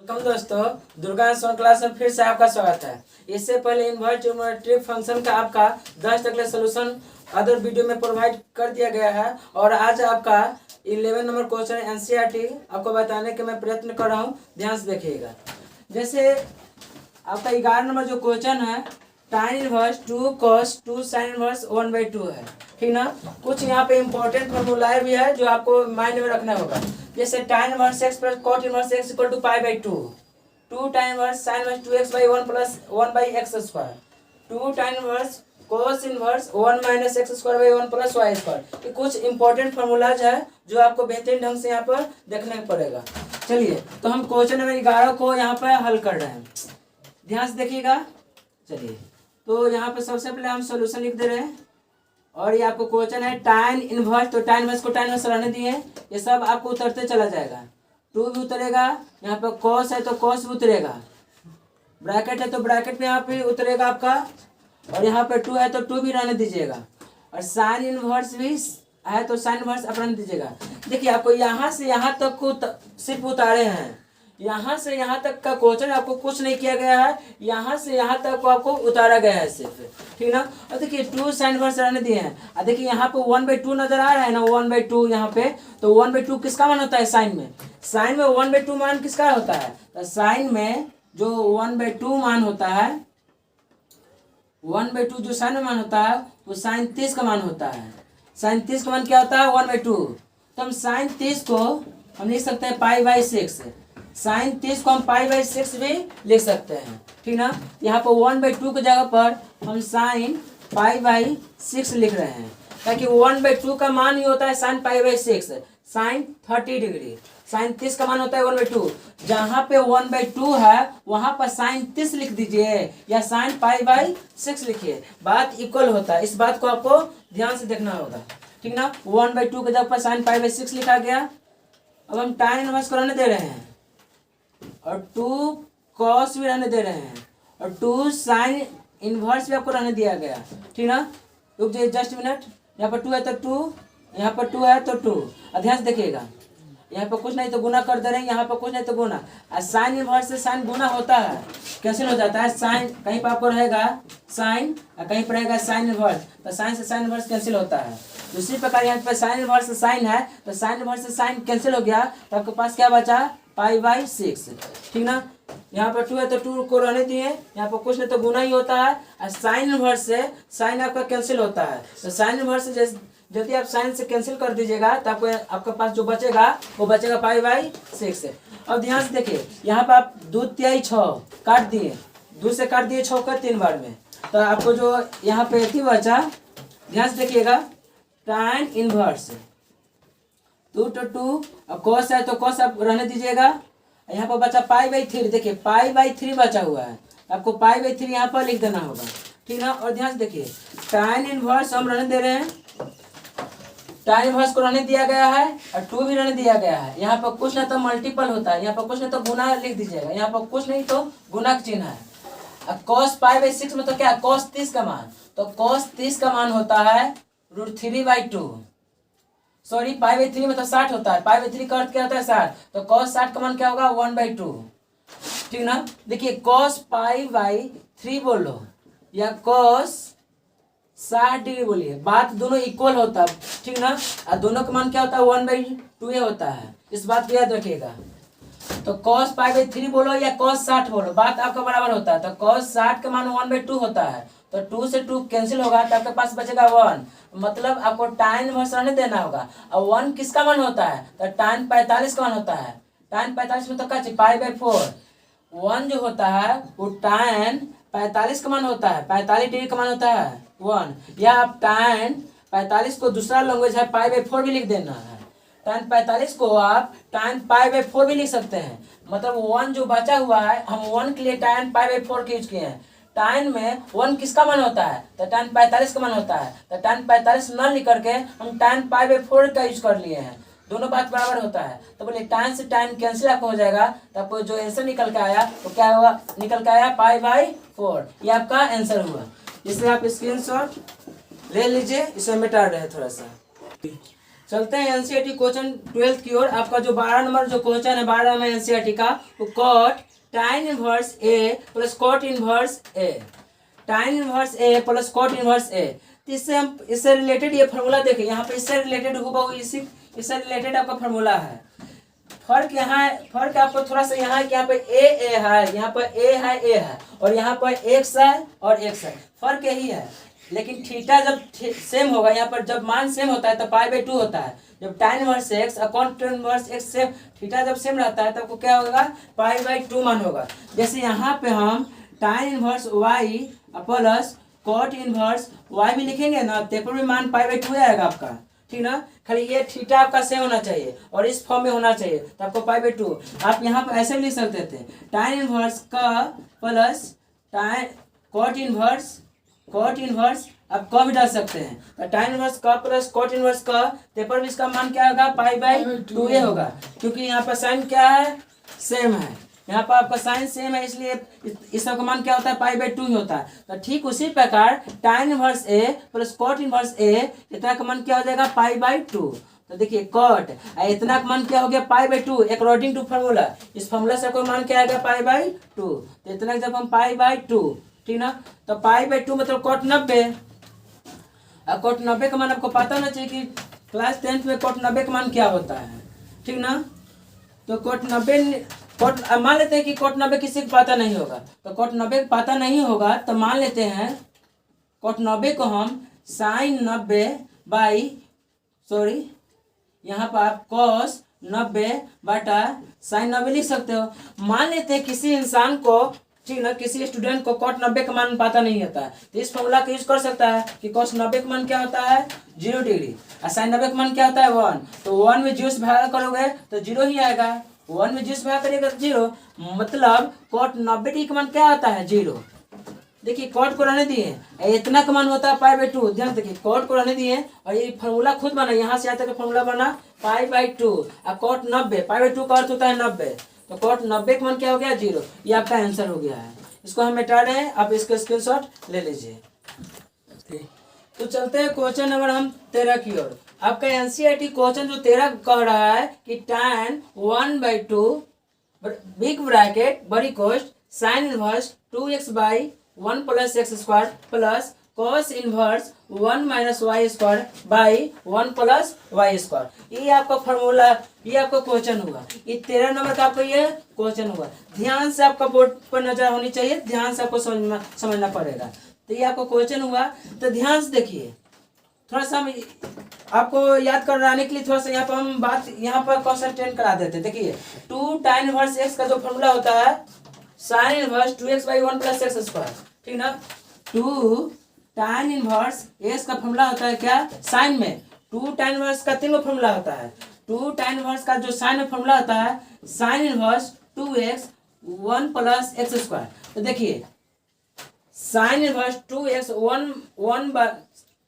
Welcome दोस्तों, दुर्गा सोन class में फिर से आपका स्वागत है। इससे पहले इन्वर्स ज्योमेट्रिक फंक्शन का आपका 10 तक सोल्यूशन अदर वीडियो में प्रोवाइड कर दिया गया है और आज आपका 11 नंबर क्वेश्चन एनसीईआरटी आपको बताने के मैं प्रयत्न कर रहा हूँ। ध्यान से देखिएगा। जैसे आपका 11 नंबर जो क्वेश्चन है, tan inverse 2 cos 2 sin inverse 1/2 है, ठीक ना। कुछ यहाँ पे इम्पोर्टेंट फॉर्मूलाए भी है जो आपको माइंड में रखना होगा। जैसे tan inverse x plus cot inverse x equal to पाई/2, 2 tan inverse sin inverse 2x/1 plus 1/x², 2 tan inverse cos inverse 1 minus x² plus y²। ये कुछ इंपॉर्टेंट फार्मूलाज है जो आपको बेहतरीन ढंग से यहाँ पर देखना पड़ेगा। चलिए तो हम क्वेश्चन नंबर 11 को यहाँ पर हल कर रहे हैं। ध्यान से देखिएगा। चलिए तो यहाँ पे सबसे पहले हम सॉल्यूशन लिख दे रहे हैं और ये आपको क्वेश्चन है tan इनवर्स, तो tan इनवर्स को tan इनवर्स रहने दिए, ये सब आपको उतरते चला जाएगा। 2 भी उतरेगा, यहाँ पे cos है तो cos भी उतरेगा, ब्रैकेट है तो ब्रैकेट में यहाँ पे उतरेगा आपका, और यहाँ पे 2 है तो 2 भी रहने दीजिएगा, और साइन इनवर्स भी है तो साइन इनवर्स आप रहने दीजिएगा। देखिए आपको यहाँ से यहाँ तक को सिर्फ उतारे हैं, यहाँ से यहाँ तक का क्वेश्चन आपको कुछ नहीं किया गया है, यहाँ से यहाँ तक को आपको उतारा गया है सिर्फ, ठीक ना। और देखिए 2 साइन इनवर्स रहने दिए हैं, और देखिए यहाँ पे 1/2 नजर आ रहा है ना, 1/2 यहाँ पे, तो 1/2 किसका मान होता है साइन में? साइन में 1/2 मान किसका होता है? तो साइन में जो 1/2 मान होता है, 1/2 जो साइन में मान होता है वो साइन 30 का मान होता है। साइन 30 का मान क्या होता है? 1/2। तो हम साइन 30 को हम लिख सकते हैं पाई/6, साइन 30 को हम पाई/6 भी लिख सकते हैं, ठीक ना। यहाँ पर 1/2 की जगह पर हम साइन पाई/6 लिख रहे हैं, ताकि 1/2 का मान ही होता है साइन पाई/6, साइन 30 डिग्री। साइन 30 का मान होता है 1/2, जहाँ पे 1/2 है वहाँ पर साइन 30 लिख दीजिए या साइन पाई/6 लिखिए, बात इक्वल होता है। इस बात को आपको ध्यान से देखना होगा, ठीक ना। 1/2 की जगह पर साइन पाई/6 लिखा गया। अब हम tan इनवर्स को रहने दे रहे हैं और 2 cos भी रहने दे रहे हैं और 2 sin इनवर्स भी आपको रहने दिया गया, ठीक ना। रुक जाइए जस्ट मिनट। यहाँ पर 2 है तो 2, यहाँ पर 2 है तो 2। ध्यान से देखिएगा, यहाँ पर कुछ नहीं तो गुना कर दे रहे हैं, यहाँ पर कुछ नहीं तो गुना। साइन इनवर्स से साइन गुना होता है, कैंसिल हो जाता है। साइन कहीं पर आपको रहेगा साइन और कहीं पर रहेगा साइन इनवर्स, तो साइन से साइन इनवर्स कैंसिल होता है। दूसरी प्रकार यहाँ पर साइन इनवर्स से साइन है, तो साइन इनवर्स से साइन कैंसिल हो गया, तो आपके पास क्या बचा? पाई/6, ठीक ना। यहाँ पर 2 है तो 2 को रहने दिए, यहाँ पर कुछ नहीं तो गुना ही होता है, और साइन इनवर्स से साइन आपका कैंसिल होता है। तो साइन इनवर्स से यदि आप साइन से कैंसिल कर दीजिएगा तो आपको आपके पास जो बचेगा वो बचेगा पाई/6। अब ध्यान से देखिए, यहाँ पर आप 2 × 6 काट दिए, 2 से काट दिए 6 का 3 बार में, तो आपको जो यहाँ पे इतनी बचा, ध्यान से देखिएगा, tan इनवर्स 2 to 2 और cos है तो cos आप रहने दीजिएगा। यहाँ पर बचा पाई/3, देखिए पाई/3 बचा हुआ है, आपको पाई/3 यहाँ पर लिख देना होगा, ठीक ना। और ध्यान से देखिए, tan इनवर्स हम रहने दे रहे हैं, tan इनवर्स को रहने दिया गया है और 2 भी रहने दिया गया है। यहाँ पर कुछ नहीं तो मल्टीपल होता है, यहाँ पर कुछ नहीं तो गुना लिख दीजिएगा, यहाँ पर कुछ नहीं तो गुना का चिन्ह है। और cos पाई/6 में तो क्या? cos 30 का मान, तो cos 30 का मान होता है √3/2। सॉरी, पाई/3 में तो 60 होता है, पाई/3 का अर्थ क्या होता है? 60, तो cos 60 का मान क्या होगा? 1/2, ठीक ना। देखिए cos पाई/3 बोलो या cos 60 डिग्री बोलिए, बात दोनों इक्वल होता है, ठीक ना। और दोनों का मान क्या होता है? 1/2 होता है, इस बात को याद रखिएगा। तो cos पाई/3 बोलो या cos 60 बोलो, बात आपका बराबर होता है। तो cos 60 का मान 1/2 होता है, तो 2 से 2 कैंसिल होगा तो आपके पास बचेगा 1, मतलब आपको tan इनवर्स रहने देना होगा। और 1 किसका मान होता है? तो tan 45 का मान होता है। tan 45 में तो क्या चाहिए? पाई/4। 1 जो होता है वो tan 45 का मान होता है, 45 डिग्री का मान होता है 1, या आप tan 45 को दूसरा लैंग्वेज है पाई/4 भी लिख देना है। tan 45 को आप tan पाई/4 भी लिख सकते हैं, मतलब 1 जो बचा हुआ है, हम 1 के लिए tan पाई/4 का यूज किए हैं। tan में 1 किसका मान होता है? तो tan 45 का मान होता है, तो tan 45 न लिख करके हम tan पाई/4 का यूज कर लिए हैं, दोनों बात बराबर होता है। तो बोलिए tan से tan कैंसिल आपको हो जाएगा, तो आपको जो आंसर निकल के आया वो क्या हुआ? निकल के आया पाई/4, ये आपका आंसर हुआ। इसलिए आप स्क्रीनशॉट ले लीजिए, इसे मिटा रहे हैं थोड़ा सा। चलते हैं एनसीईआरटी क्वेश्चन 12th की ओर। आपका जो 12 नंबर जो क्वेश्चन है 12 नंबर एनसीईआरटी का, वो कॉट tan इनवर्स ए प्लस कॉट इनवर्स ए, tan इनवर्स ए प्लस कॉट इनवर्स ए। तो इससे रिलेटेड ये फार्मूला देखिए, यहाँ पे इससे रिलेटेड होगा, इससे रिलेटेड आपका फार्मूला है। फर्क यहाँ है, फर्क आपको थोड़ा सा यहाँ है कि यहाँ पे ए है, यहाँ पर ए है और यहाँ पर एक्स है और एक्स है, फर्क यही है। लेकिन थीटा जब सेम होगा, यहाँ पर जब मान सेम होता है तो पाई/2 होता है। जब tan इनवर्स एक्स और tan inverse x same, theta जब सेम रहता है तो आपको क्या होगा, पाई/2 मान होगा। जैसे यहाँ पे हम tan inverse Y plus cot inverse Y भी लिखेंगे ना, तो पर भी मान पाई/2 आएगा आपका, ठीक ना। खाली ये थीटा आपका सेम होना चाहिए और इस फॉर्म में होना चाहिए, तो आपको पाई/2। आप यहाँ पर ऐसे भी लिख सकते थे, tan इनवर्स का प्लस कॉट इनवर्स आप क भी डाल सकते हैं, तो tan इनवर्स का प्लस कॉट इनवर्स का, पेपर भी इसका मान क्या होगा, पाई/2 ये होगा, क्योंकि यहाँ पर साइन क्या है, सेम है। यहाँ पर आपका साइन सेम है, इसलिए इस सब का मान क्या होता है, पाई/2 ही होता है। तो ठीक उसी प्रकार tan इनवर्स ए प्लस कॉट इनवर्स ए, इतना का मान क्या हो जाएगा, पाई/2। तो देखिए कॉट इतना का मान क्या हो गया, पाई/2 अकॉर्डिंग टू फार्मूला। इस फार्मूला से कोई मान क्या आएगा, पाई/2। तो इतना जब हम पाई/2, ठीक ना, तो पाई/2 मतलब कॉट 90। अब कॉट 90 का मान आपको पता होना चाहिए कि क्लास 10th में कॉट 90 का मान क्या होता है, ठीक ना। तो कॉट 90 मान लेते हैं कि कॉट 90 किसी को पता नहीं होगा, तो कॉट 90 पता नहीं होगा तो मान लेते हैं कॉट 90 को हम साइन 90 बाई यहाँ पर आप कॉस 90 बटा साइन 90 लिख सकते हो। मान लेते हैं किसी इंसान को, ठीक ना, किसी स्टूडेंट को कॉट 90 का मान पता नहीं होता है, तो इस फॉर्मूला का यूज कर सकता है कि कॉस 90 का मान क्या होता है, 0 डिग्री, और साइन 90 का मान क्या होता है, 1। तो 1 में 0 से भाग करोगे तो 0 ही आएगा, 1 में 0 से भाग करेगा तो 0, मतलब कॉट 90 डिग्री का मान क्या होता है, 0। देखिए कॉट को रहने दिए, इतना का मान होता है पाई/2। ध्यान देखिए, कॉट को रहने दिए और ये फार्मूला खुद बना, यहाँ से आता है फार्मूला बना पाई/2 और कॉट 90, पाई/2 का अर्थ होता है 90, तो कॉट 90 का मान क्या हो गया, 0। ये आपका आंसर हो गया है। इसको हम मिटा रहे हैं, आप इसका स्क्रीनशॉट ले लीजिए। तो चलते हैं क्वेश्चन नंबर हम 13 की ओर। आपका एनसीईआरटी क्वेश्चन जो 13 कह रहा है कि tan 1/2 बिग ब्रैकेट बड़ी कोष्ट sine inverse 2x/1 plus x square plus cos inverse 1 minus Y square by 1 plus Y square. ये आपका फॉर्मूला, ये आपका क्वेश्चन होगा। ये 13 नंबर का आपका ये क्वेश्चन होगा। ध्यान से आपका बोर्ड पर नजर होनी चाहिए, ध्यान से आपको समझना पड़ेगा। तो ये आपका क्वेश्चन हुआ, तो ध्यान से देखिए। थोड़ा सा हम आपको याद कराने के लिए थोड़ा सा यहाँ पर हम बात यहाँ पर कॉन्सेंट्रेट करा देते हैं। देखिए 2 tan इनवर्स x का जो फॉर्मूला होता है sine inverse 2x/1 plus x square, ठीक ना। 2 tan इनवर्स x का फॉर्मूला होता है क्या, साइन में 2 tan इनवर्स का 3 फॉर्मूला होता है। 2 tan इनवर्स का जो साइन में फॉर्मूला होता है sine inverse 2x 1 plus x square. तो देखिए sign inverse 2x 1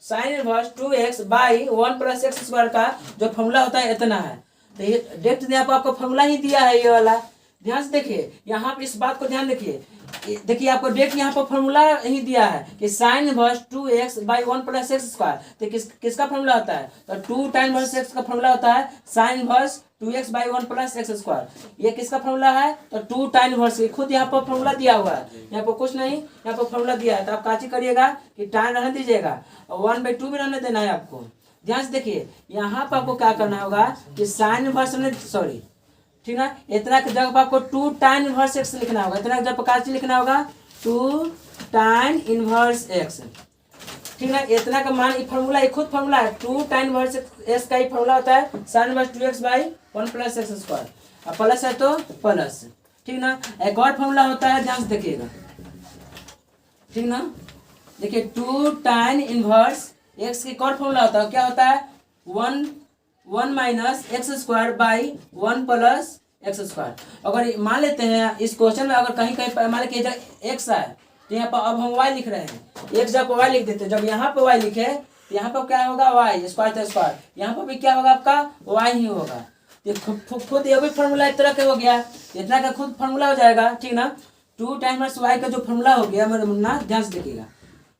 sign inverse 2x by 1 plus x square का जो फॉर्मूला होता है इतना है। तो ये डायरेक्ट यहाँ पर आपको फॉर्मूला ही दिया है ये वाला। ध्यान से देखिए, यहाँ पर इस बात को ध्यान देखिए। देखिए आपको डायरेक्ट यहाँ पर फॉर्मूला ही दिया है कि sine inverse 2x by 1 plus x square. तो किसका फॉर्मूला होता है, तो 2 tan इनवर्स x का फॉर्मूला होता है sine inverse 2x by 1 plus x square. ये किसका फॉर्मूला है, तो 2 tan इनवर्स, खुद यहाँ पर फॉर्मूला दिया हुआ है, यहाँ पर कुछ नहीं, यहाँ पर फॉर्मूला दिया है। तो आप काची करिएगा कि tan रहने दीजिएगा और 1/2 भी रहने देना है आपको। ध्यान से देखिए, यहाँ पर आपको क्या करना होगा कि साइन इनवर्स ठीक ना, इतना की जगह पर आपको 2 tan इनवर्स x लिखना होगा। इतना की जगह पर काची लिखना होगा 2 tan इनवर्स x, ठीक ना। इतना का मान, ये फार्मूला, ये खुद फार्मूला है। 2 tan इनवर्स x का ही फार्मूला होता है sine inverse 2x by 1 plus x square, और प्लस है तो प्लस, ठीक ना। एक और फार्मूला होता है, ध्यान से देखिएगा, ठीक ना। देखिए 2 tan इनवर्स x की एक और फार्मूला होता है, क्या होता है 1 minus x square by 1 plus x square. अगर मान लेते हैं इस क्वेश्चन में अगर कहीं कहीं मान लीजिए x है, तो यहाँ पर अब हम y लिख रहे हैं, एक जगह पर y लिख देते हैं। जब यहाँ पर y लिखे तो यहाँ पर क्या होगा y स्क्वायर तो स्क्वायर, यहाँ पर भी क्या होगा आपका y ही होगा। खुद ये भी फॉर्मूला एक तरह का हो गया, इतना का खुद फॉर्मूला हो जाएगा, ठीक ना। 2 टाइम्स y का जो फॉर्मूला हो गया मेरे मुन्ना, ध्यान से देखिएगा,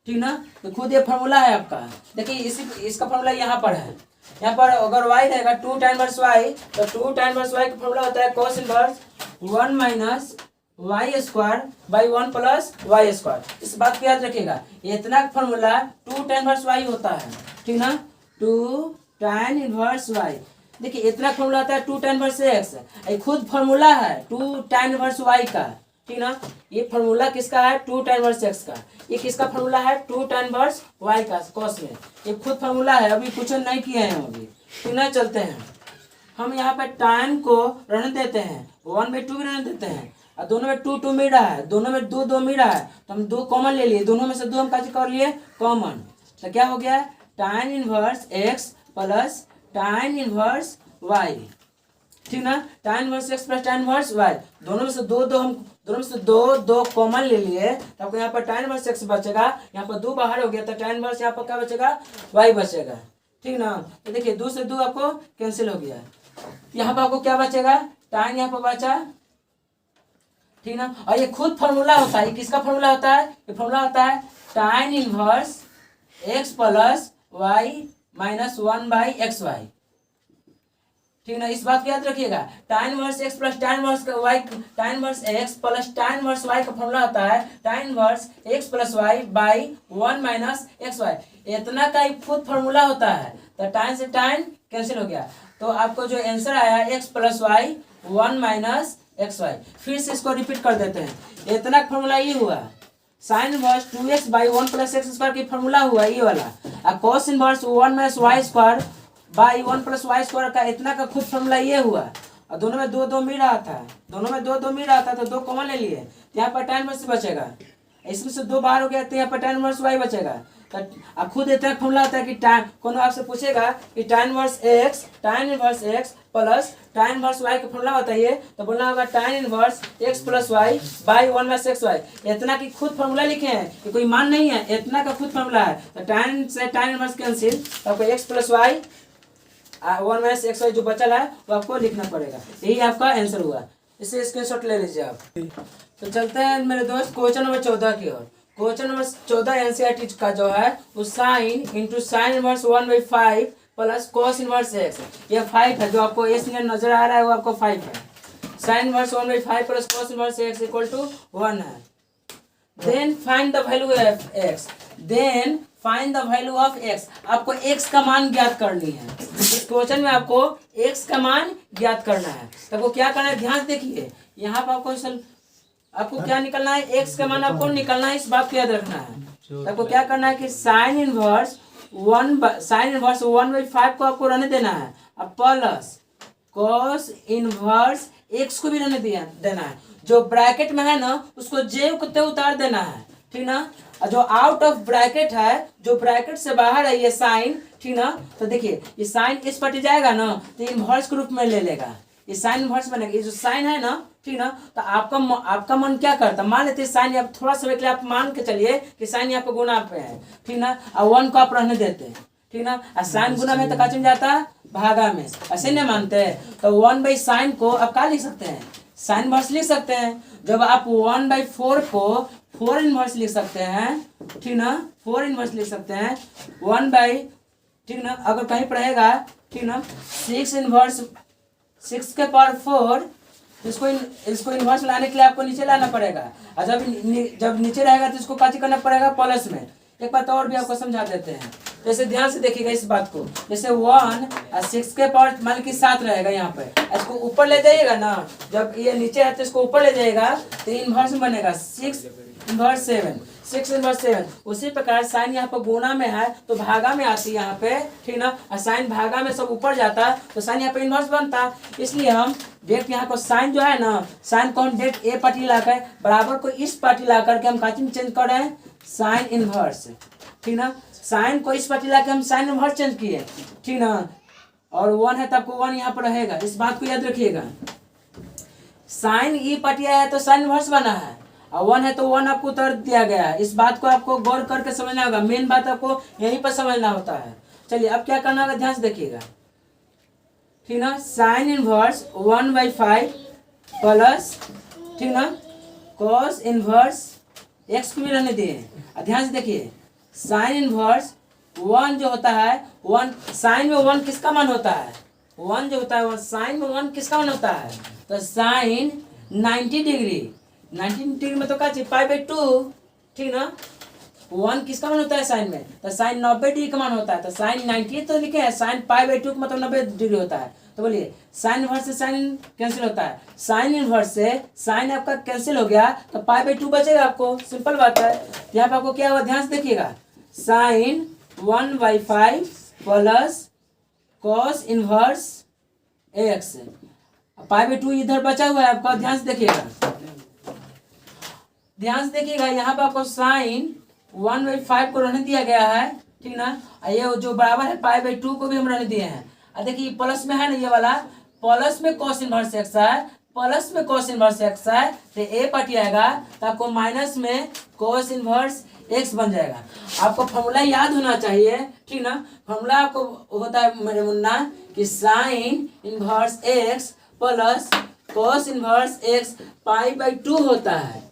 ठीक ना। तो खुद ये फॉर्मूला है आपका। देखिए इसका फॉर्मूला यहाँ पर है, यहाँ पर अगर y रहेगा 2 tan इनवर्स y, तो 2 tan इनवर्स y का फॉर्मूला होता है cos inverse 1 minus Y square by 1 plus Y square. इस बात को याद रखिएगा, इतना फॉर्मूला 2 tan इनवर्स y होता है, ठीक ना, 2 tan इनवर्स y। देखिए इतना फॉर्मूला आता है 2 tan इनवर्स x, ये खुद फॉर्मूला है 2 tan इनवर्स y का, ठीक ना। ये फॉर्मूला किसका है? 2 tan इनवर्स x का। ये किसका फॉर्मूला है? 2 tan इनवर्स y का cos में। ये खुद फॉर्मूला है, अभी कुछ नहीं किए हैं अभी, ठीक ना। चलते हैं हम यहाँ पे tan को रहने देते हैं, 1/2 भी रहने देते हैं, और दोनों में 2 2 मिल रहा है, दोनों में 2 2 मिल रहा है, तो हम 2 कॉमन ले लिए, दोनों में से 2 हम कैसे कर लिए? कॉमन। तो क्या हो गया? tan inverse x plus tan inverse y, ठीक ना। tan inverse x plus tan inverse y, दोनों में से 2 2 हम दोनों में से 2 2 कॉमन ले लिए, तो आपको यहाँ पर tan इनवर्स x बचेगा, यहाँ पर 2 बाहर हो गया, तो tan इनवर्स यहाँ पर क्या बचेगा? y बचेगा, ठीक ना। तो देखिए 2 से 2 आपको कैंसिल हो गया, यहाँ पर आपको क्या बचेगा? tan यहाँ पर बचा, ठीक ना। और ये खुद फॉर्मूला होता है, ये किसका फॉर्मूला होता है? ये फॉर्मूला होता है tan inverse x plus y minus 1/xy, ठीक ना। इस बात को याद रखिएगा, tan inverse x plus tan inverse y, tan inverse x plus tan inverse y का फॉर्मूला होता है tan inverse x plus y by 1 minus xy। इतना का ही खुद फॉर्मूला होता है, तो tan से tan कैंसिल हो गया, तो आपको जो आंसर आया x plus y 1 minus xy। फिर से इसको रिपीट कर देते हैं, इतना फॉर्मूला ये हुआ sine inverse 2x by 1 plus X square की फॉर्मूला हुआ ये वाला, और cos inverse 1 minus Y square by 1 plus Y square का इतना का खुद फॉर्मूला ये हुआ, और दोनों में 2 2 मिल रहा था, दोनों में 2 2 मिल रहा था, तो 2 कॉमन ले लिए, तो यहाँ पर tan इनवर्स बचेगा, इसमें से 2 बाहर हो गया, तो यहाँ पर tan इनवर्स y बचेगा। तो खुद इतना फॉर्मूला होता है कि कौन आपसे पूछेगा कि tan inverse x plus tan inverse y का फॉर्मूला होता है ये, तो बोलना होगा tan inverse x plus y by 1 minus xy। इतना की खुद फॉर्मूला लिखे हैं, ये कोई मान नहीं है, इतना का खुद फॉर्मूला है, तो tan से tan इनवर्स कैंसिल, तो आपको x plus y 1 minus xy जो बचल है वो आपको लिखना पड़ेगा, यही आपका आंसर हुआ। इसे स्क्रीनशॉट ले लीजिए आप। तो चलते हैं मेरे दोस्त क्वेश्चन नंबर 14 की ओर। क्वेश्चन नंबर 14 एनसीईआरटी का जो है वो sine into sine inverse 1/5 plus cos inverse x, ये 5 है, जो आपको एस में नजर आ रहा है वो आपको 5 है। Sine inverse 1/5 plus cos inverse X equal to 1 है। Then find the value of X, then find the value of X, आपको एक्स का मान ज्ञात करनी है। इस क्वेश्चन में आपको एक्स का मान ज्ञात करना है, तो आपको क्या करना है? ध्यान देखिए, यहाँ पर आपको क्या निकलना है? एक्स का मान आपको निकलना है, इस बात को याद रखना है। तो आपको क्या करना है कि साइन इनवर्स 1/5 को आपको रहने देना है, अब प्लस कॉस इनवर्स एक्स को भी रहने देना है, जो ब्रैकेट में है ना उसको जे को उतार देना है, ठीक ना। और जो आउट ऑफ ब्रैकेट है, जो ब्रैकेट से बाहर है ये साइन, ठीक ना। तो देखिए ये साइन इस पटी जाएगा ना तो इनवर्स के रूप में ले लेगा, ये साइन इनवर्स बनेगा। ये जो साइन है ना, ठीक ना, तो आपका मन क्या करता, मान लेते हैं साइन, आप थोड़ा समय के लिए आप मान के चलिए कि साइन यहाँ पे गुना पे है, ठीक ना, और 1 को आप रहने देते हैं, ठीक ना। और साइन गुना में तो का चल जाता है भागा में, ऐसे नहीं मानते हैं, तो 1/sin को आप क्या लिख सकते हैं? साइन इनवर्स लिख सकते हैं। जब आप 1/4 को 4 इनवर्स लिख सकते हैं, ठीक ना, 4 इनवर्स लिख सकते हैं, 1/, ठीक ना, अगर कहीं पर रहेगा, ठीक ना, 6 इनवर्स 6 के पावर 4, इसको इन्वर्स लाने के लिए आपको नीचे लाना पड़ेगा, और जब नीचे रहेगा तो इसको काची करना पड़ेगा प्लस में। एक बात और भी आपको समझा देते हैं, जैसे ध्यान से देखिएगा इस बात को, जैसे 1 और 6 के पावर मान की 7 रहेगा, यहाँ पे इसको ऊपर ले जाइएगा ना, जब ये नीचे है तो इसको ऊपर ले जाइएगा तो इन्वर्स बनेगा 6 इनवर्स 7, 6 इनवर्स 7। उसी प्रकार साइन यहाँ पर गुना में है तो भागा में आती है यहाँ पे, ठीक ना, और साइन भागा में सब ऊपर जाता तो साइन यहाँ पे इनवर्स बनता। इसलिए हम डेट यहाँ को साइन जो है ना, साइन को हम डेट ए पार्टी लाकर बराबर को इस पार्टी ला करके हम काची में चेंज कर रहे हैं, साइन इनवर्स, ठीक ना। साइन को इस पार्टी लाके हम साइन इनवर्स चेंज किए, ठीक ना, और 1 है तो आपको 1 यहाँ पर रहेगा, इस बात को याद रखिएगा। साइन ई पार्टी आया है तो साइन इनवर्स बना है, और 1 है तो 1 आपको उतर दिया गया है। इस बात को आपको गौर करके समझना होगा, मेन बात आपको यहीं पर समझना होता है। चलिए अब क्या करना होगा, ध्यान से देखिएगा, ठीक ना, साइन इनवर्स 1/5 प्लस, ठीक ना, कॉस इनवर्स एक्स को भी रहने दिए, ध्यान से देखिए, साइन इनवर्स वन जो होता है, वन साइन में वन किसका मान होता है, वन जो होता है साइन में वन किसका मान होता है, तो साइन 90 डिग्री, 90 डिग्री में तो क्या चाहिए पाई बाई 2, ठीक ना। वन किसका मान होता है साइन में, तो साइन 90 डिग्री का मान होता है, तो साइन 90 तो लिखे हैं, साइन पाई बाई 2 का मतलब 90 डिग्री होता है। तो बोलिए साइन इनवर्स से साइन कैंसिल होता है, साइन इनवर्स से साइन आपका कैंसिल हो गया तो पाई बाई 2 बचेगा आपको, सिंपल बात है। यहाँ पे आपको क्या हुआ ध्यान से देखिएगा, sine 1/5 plus cos inverse X, pi by 2 इधर बचा हुआ है आपका, ध्यान से देखिएगा, ध्यान से देखिएगा। यहाँ पे आपको साइन 1/5 को रहने दिया गया है, ठीक ना। ये जो बराबर है पाई बाई 2 को भी हम रहने दिए हैं। देखिए प्लस में है ना, ये वाला प्लस में कॉस इनवर्स एक्स है, प्लस में कॉस इनवर्स एक्स है, तो ए पट आएगा, तो आपको माइनस में कॉस इनवर्स एक्स बन जाएगा। आपको फॉर्मूला याद होना चाहिए, ठीक ना। फॉर्मूला आपको होता है मेरे मुन्ना कि sine inverse X plus cos inverse X pi by 2 होता है।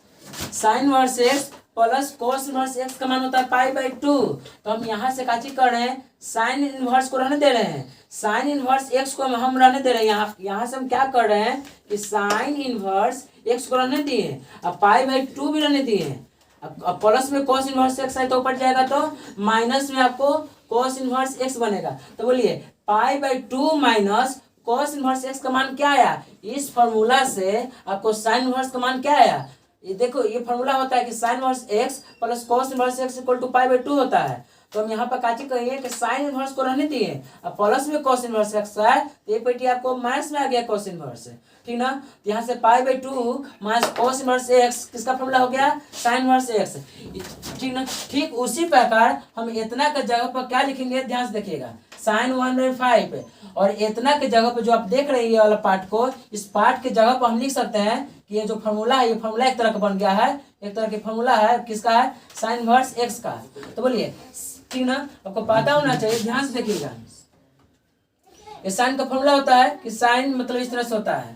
Sine inverse X plus cos inverse x का मान होता है पाई बाई 2। तो हम यहाँ से काची कर रहे हैं, साइन इनवर्स को रहने दे रहे हैं, साइन इनवर्स एक्स को हम रहने दे रहे हैं। यहाँ से हम क्या कर रहे हैं कि साइन इनवर्स एक्स को रहने दिए, अब पाई बाई 2 भी रहने दिए हैं। अब प्लस में कॉस इनवर्स एक्स है तो ऊपर जाएगा, तो माइनस में आपको कॉस इनवर्स एक्स बनेगा। तो बोलिए पाई by 2 minus cos inverse x का मान क्या आया, इस फॉर्मूला से आपको साइन इनवर्स का मान क्या आया, ये देखो ये फॉर्मूला होता है कि sine inverse X plus cos inverse X equal to pi by 2 होता है। तो हम यहाँ पर काची कहिए कि साइन इनवर्स को रहने दिए, अब प्लस में कॉस इनवर्स एक्स है तो ये पेटी आपको माइनस में आ गया कॉस इनवर्स, ठीक ना। तो यहाँ से पाई by 2 minus cos inverse x किसका फॉर्मूला हो गया, साइन इनवर्स एक्स, ठीक ना। ठीक उसी प्रकार हम इतना के जगह पर क्या लिखेंगे, ध्यान से देखिएगा, साइन 1/5 और इतना के जगह पर जो आप देख रहे हैं ये वाला पार्ट को, इस पार्ट के जगह पर हम लिख सकते हैं कि ये जो फॉर्मूला है, ये फॉर्मूला एक तरह का बन गया है, एक तरह की फॉर्मूला है किसका है, साइन इनवर्स एक्स का। तो बोलिए ठीक ना, आपको पता होना चाहिए, ध्यान से देखिएगा। ये साइन का फॉर्मूला होता है कि साइन मतलब इस तरह से होता है,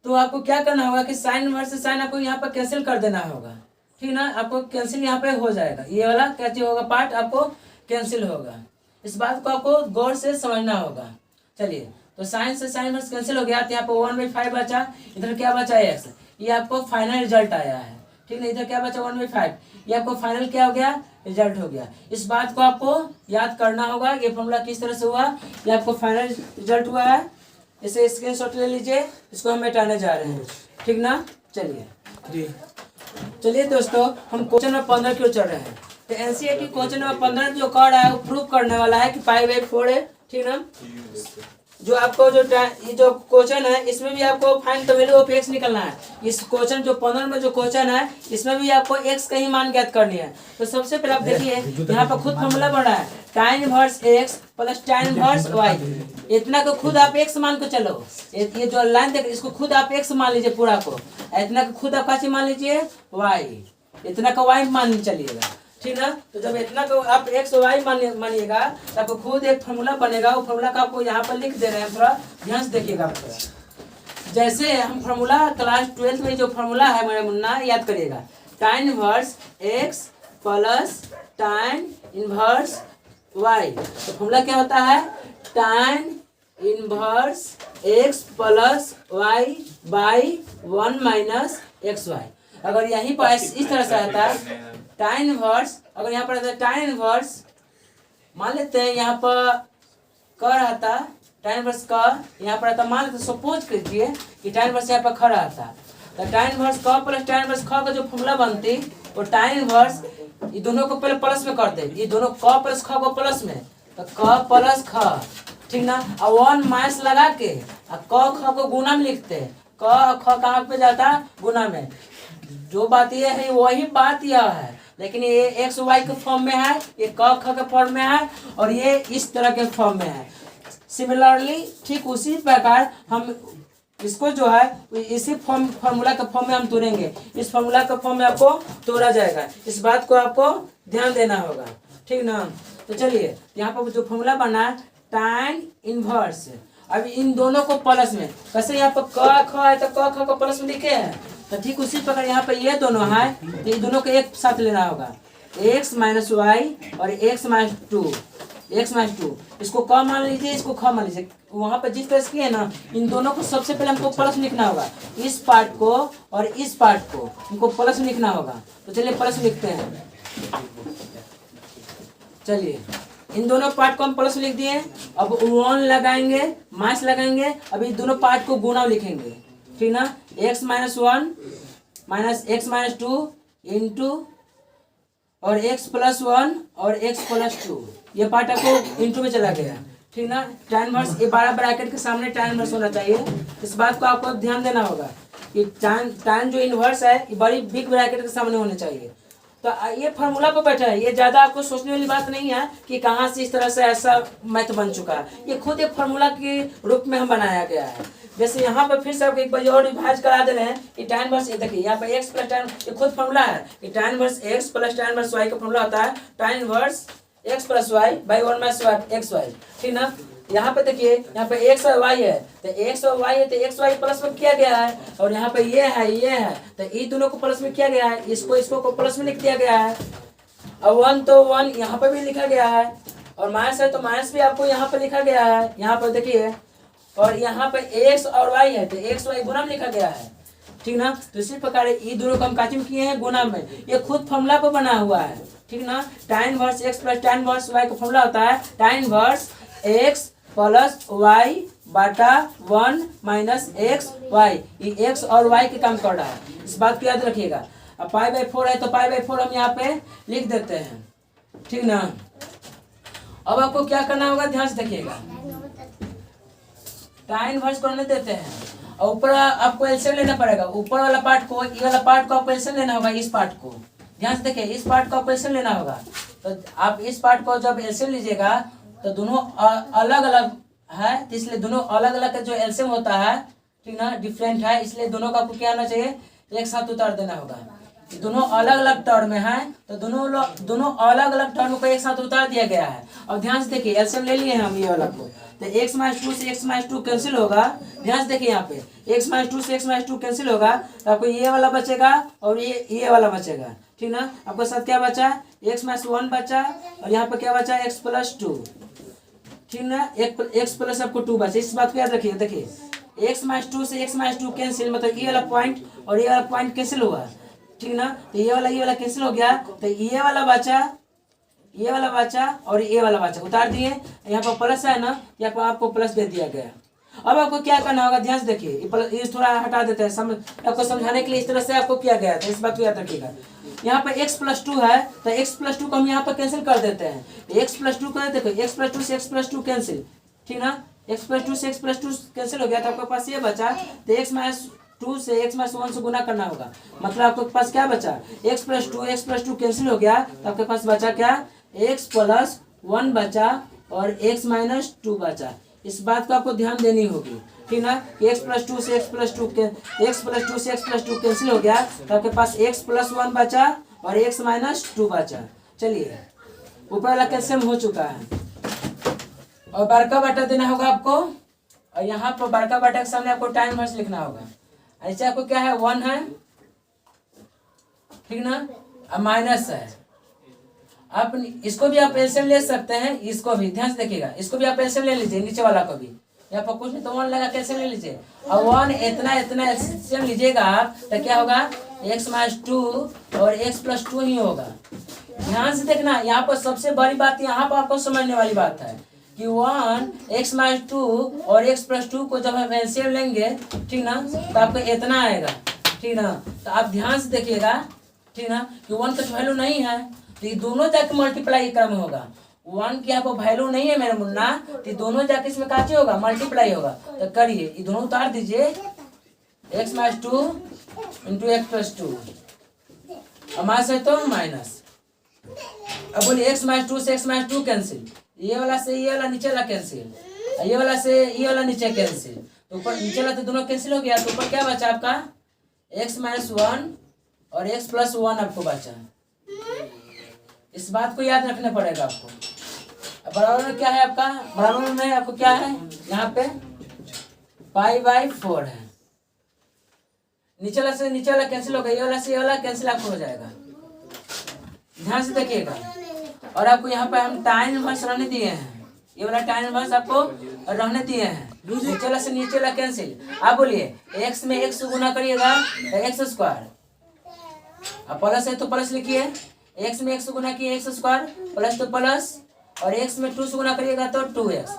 तो आपको क्या करना होगा कि साइन इनवर्स से साइन आपको यहाँ पर कैंसिल कर देना होगा, ठीक ना। आपको कैंसिल यहाँ पे हो जाएगा, ये वाला क्या चीज होगा पार्ट आपको कैंसिल होगा, इस बात को आपको गौर से समझना होगा। चलिए तो साइन से साइन इनवर्स कैंसिल हो गया, तो यहाँ पे 1/5 बचा, इधर क्या बचा एक्स, ये आपको फाइनल रिजल्ट आया है, ठीक है। इधर क्या बचा 1/5, ये आपको फाइनल क्या हो गया, रिजल्ट हो गया। इस बात को आपको याद करना होगा, ये फॉर्मूला किस तरह से हुआ, ये आपको फाइनल रिजल्ट हुआ है। इसे स्क्रीनशॉट ले लीजिए, इसको हम मिटाने जा रहे हैं, ठीक ना। चलिए दोस्तों, हम क्वेश्चन नंबर 15 क्यों चल रहे हैं, तो एनसीईआरटी क्वेश्चन नंबर 15 जो कर रहा है वो प्रूव करने वाला है कि पाई बाई 4 है, ठीक ना। जो आपको ये जो क्वेश्चन है इसमें भी आपको find the value of x निकलना है। इस क्वेश्चन जो 15 में जो क्वेश्चन है इसमें भी आपको एक्स का ही मान ज्ञात करनी है। तो सबसे पहले आप देखिए यहाँ पर खुद फॉर्मूला बन रहा है, tan inverse X plus tan inverse Y. इतना को खुद आप एक्स मान को चलो, ये जो लाइन देख इसको खुद आप एक्स मान लीजिए पूरा को, इतना को खुद आप कैसे मान लीजिए वाई, इतना का वाई मान चलिएगा, ठीक ना। तो जब इतना को आप एक्स वाई मानिएगा तो आपको खुद एक फॉर्मूला बनेगा, वो फॉर्मूला का आपको यहाँ पर लिख दे रहे हैं, थोड़ा ध्यान से देखिएगा। जैसे हम फॉर्मूला क्लास 12 में जो फॉर्मूला है मेरे मुन्ना याद करिएगा, tan inverse X plus tan inverse Y. तो फॉर्मूला क्या होता है, tan inverse X plus Y by 1 minus X Y. अगर यहीं पर इस तरह से आता है tan इनवर्स, अगर यहाँ पर आता है tan इनवर्स, मान लेते हैं यहाँ पर क आता tan इनवर्स का, यहाँ पर आता मान लेते सपोज कीजिए कि tan इनवर्स यहाँ पर ख आता, तो tan इनवर्स क प्लस tan इनवर्स ख का जो फॉर्मूला बनती वो tan इनवर्स ये दोनों को पहले प्लस में करते, ये दोनों क प्लस ख को प्लस में, तो क प्लस ख, ठीक ना। और 1 माइनस लगा के क ख को गुना में लिखते, क ख कहाँ पे जाता गुना में। जो बात ये है वही बात यह है, लेकिन ये एक्स वाई के फॉर्म में है, ये क ख के फॉर्म में है, और ये इस तरह के फॉर्म में है। सिमिलरली ठीक उसी प्रकार हम इसको जो है इसी फॉर्मूला के फॉर्म में हम तोड़ेंगे, इस फॉर्मूला के फॉर्म में आपको तोड़ा जाएगा, इस बात को आपको ध्यान देना होगा, ठीक ना। तो चलिए यहाँ पर जो फॉर्मूला बना है tan इनवर्स, अब इन दोनों को प्लस में कैसे, यहाँ पर क ख है तो क ख को प्लस में लिखे हैं, तो ठीक उसी प्रकार यहाँ पर ये दोनों है, तो ये दोनों को एक साथ लेना होगा। एक्स माइनस वाई और एक्स माइनस टू, इसको क मान लीजिए, इसको ख मान लीजिए। वहां पर जिस तरह से किए ना, इन दोनों को सबसे पहले हमको प्लस लिखना होगा, इस पार्ट को और इस पार्ट को हमको प्लस लिखना होगा। तो चलिए प्लस लिखते हैं। चलिए इन दोनों पार्ट को हम प्लस लिख दिए। अब 1 लगाएंगे, माइनस लगाएंगे, अब ये दोनों पार्ट को गुणा लिखेंगे, ठीक ना। X minus 1 minus x minus 2 into और x प्लस 1 और x प्लस 2, ये पार्ट आपको इंटू में चला गया, ठीक ना। tan इनवर्स ये बड़ा ब्रैकेट के सामने tan इनवर्स होना चाहिए। इस बात को आपको ध्यान देना होगा कि tan जो इनवर्स है ये बड़ी बिग ब्रैकेट के सामने होने चाहिए। तो ये फार्मूला पर बैठा है, ये ज़्यादा आपको सोचने वाली बात नहीं है कि कहाँ से इस तरह से ऐसा मैथ बन चुका है। ये खुद एक फार्मूला के रूप में हम बनाया गया है। जैसे यहाँ पर फिर से आपको एक बार और रिवाइज करा दे रहे हैं कि tan इनवर्स, ये देखिए यहाँ पर x प्लस tan, ये खुद फार्मूला है कि tan inverse x plus tan inverse y का फार्मूला होता है tan inverse x plus Y by 1 minus X Y, ठीक ना। यहाँ पे देखिए, यहाँ पे x और y है, तो x और y है तो x y प्लस में किया गया है, और यहाँ पे ये है तो ये दोनों को प्लस में किया गया है, इसको को प्लस में लिख दिया गया है। अब 1 तो 1 यहाँ पे भी लिखा गया है, और माइनस है तो माइनस भी आपको यहाँ पे लिखा गया है, यहाँ पर देखिए। और यहाँ पे x और y है तो x y गुणा में लिखा गया है, ठीक ना। तो इसी प्रकार ये दोनों को हम काची में किए हैं, गुणा में। ये खुद फॉर्मूला पर बना हुआ है, ठीक ना। tan inverse x plus tan inverse y का फॉर्मूला होता है tan inverse x plus y बटा 1 माइनस एक्स वाई। ये x और y के काम कर रहा है, इस बात को याद रखिएगा। अब पाई बाई 4 है तो पाई बाई 4 हम यहाँ पे लिख देते हैं, ठीक ना। अब आपको क्या करना होगा, ध्यान से देखिएगा। tan इनवर्स करने देते हैं और ऊपर आपको एलसीएम लेना पड़ेगा। ऊपर वाला पार्ट को, ये वाला पार्ट को आपको एलसीएम लेना होगा, इस पार्ट को ध्यान से देखिए, इस पार्ट को आपको एलसीएम लेना होगा। तो आप इस पार्ट को जब एलसीएम लीजिएगा तो दोनों अलग अलग है, तो इसलिए दोनों अलग अलग का जो एलसीएम होता है, ठीक ना, डिफरेंट है, इसलिए दोनों का आपको क्या होना चाहिए, एक साथ उतार देना होगा। दोनों अलग अलग टर्म में है तो दोनों अलग अलग टर्म को एक साथ उतार दिया गया है। और ध्यान से देखिए, एलसीएम ले लिए हैं हम ये वाला को, तो x माइनस 2 से x माइनस 2 कैंसिल होगा। ध्यान से देखिए यहाँ पे x माइनस 2 से x माइनस 2 कैंसिल होगा, तो आपको ये वाला बचेगा और ये वाला बचेगा, ठीक ना। आपको साथ क्या बचा, x माइनस 1 बचा, और यहाँ पे क्या बचा, x प्लस 2, ठीक ना। x प्लस आपको 2 बचा। इस बात को याद रखिए। देखिए x माइनस 2 से x माइनस 2 कैंसिल, मतलब ये वाला पॉइंट और ये वाला पॉइंट कैंसिल हुआ, ठीक ना। तो ये वाला कैंसिल हो गया, तो ये वाला बचा और ये वाला बचा, उतार दिए। यहाँ पर प्लस है ना, यहाँ पर आपको प्लस दे दिया गया। अब आपको क्या करना होगा, ध्यान से देखिए, ये थोड़ा हटा देते हैं, आपको समझाने के लिए इस तरह से आपको किया गया था, इस बात को याद रखिएगा। यहाँ पे x प्लस 2 है तो x प्लस 2 को हम यहाँ पर कैंसिल कर देते हैं। x प्लस 2 को देखो, x प्लस 2 से x प्लस 2 कैंसिल, ठीक ना। x प्लस 2 से x प्लस 2 कैंसिल हो गया, तो आपके पास ये बचा, तो x माइनस 2 से x माइनस 1 से गुना करना होगा, मतलब आपके पास क्या बचा, x प्लस 2 कैंसिल हो गया, तो आपके पास बचा क्या, x प्लस 1 बचा और x माइनस 2 बचा। इस बात को आपको ध्यान देनी होगी, ठीक ना। x प्लस 2 से x प्लस 2 कैंसिल हो गया, तो आपके पास x प्लस 1 बचा और x माइनस 2 बचा। चलिए ऊपर वाला कैल्शियम हो चुका है, और बड़का बटा देना होगा आपको, और यहाँ पर बड़का बटा के सामने आपको tan इनवर्स लिखना होगा। ऐसे आपको क्या है, 1 है, ठीक ना, अब माइनस है। आप इसको भी आप एलसीएम ले सकते हैं, इसको भी ध्यान से देखिएगा, इसको भी आप एलसीएम ले लीजिए, नीचे वाला को भी, यहाँ पर कुछ नहीं तो 1 लगा के एलसीएम ले लीजिए। और 1 इतना एलसीएम लीजिएगा आप, तो क्या होगा, x माइनस 2 और x प्लस 2 ही होगा। ध्यान से देखना, यहाँ पर सबसे बड़ी बात, यहाँ पर आपको समझने वाली बात है कि 1 x माइनस 2 और x प्लस 2 को जब हम एलसीएम लेंगे, ठीक ना, तो आपको इतना आएगा, ठीक ना। तो आप ध्यान से देखिएगा, ठीक ना, कि 1 का वैल्यू नहीं है, तो ये दोनों जाके मल्टीप्लाई क्रम होगा। 1 की यहाँ पर वैल्यू नहीं है मेरे मुन्ना, तो दोनों जाके इसमें काची होगा, मल्टीप्लाई होगा। तो करिए, ये दोनों उतार दीजिए, x minus 2 into x plus 2, minus है तो माइनस। अब बोलिए x माइनस 2 से x माइनस 2 कैंसिल, ये वाला से ये वाला नीचे वाला कैंसिल, ये वाला से ये वाला नीचे कैंसिल, तो ऊपर नीचे वाला तो दोनों कैंसिल हो गया, तो ऊपर क्या बचा आपका, x माइनस 1 और x प्लस 1 आपको बचा। इस बात को याद रखना पड़ेगा आपको। बराबर में क्या है आपका, बराबर में आपको क्या है, यहाँ पे पाई बाई 4 है। नीचे वाला से नीचे वाला कैंसिल हो गया, ये वाला से ये वाला कैंसिल आपको हो जाएगा, ध्यान से देखिएगा। और आपको यहाँ पे हम tan इनवर्स रहने दिए हैं, ये वाला tan इनवर्स आपको रहने दिए हैं। नीचे वाला से नीचे वाला कैंसिल। आप बोलिए x में x गुना करिएगा तो एक्स स्क्वायर, अब प्लस है तो प्लस लिखिए, x में x गुना किए एक्स स्क्वायर, प्लस तो प्लस, और x में 2 से गुना करिएगा तो 2x।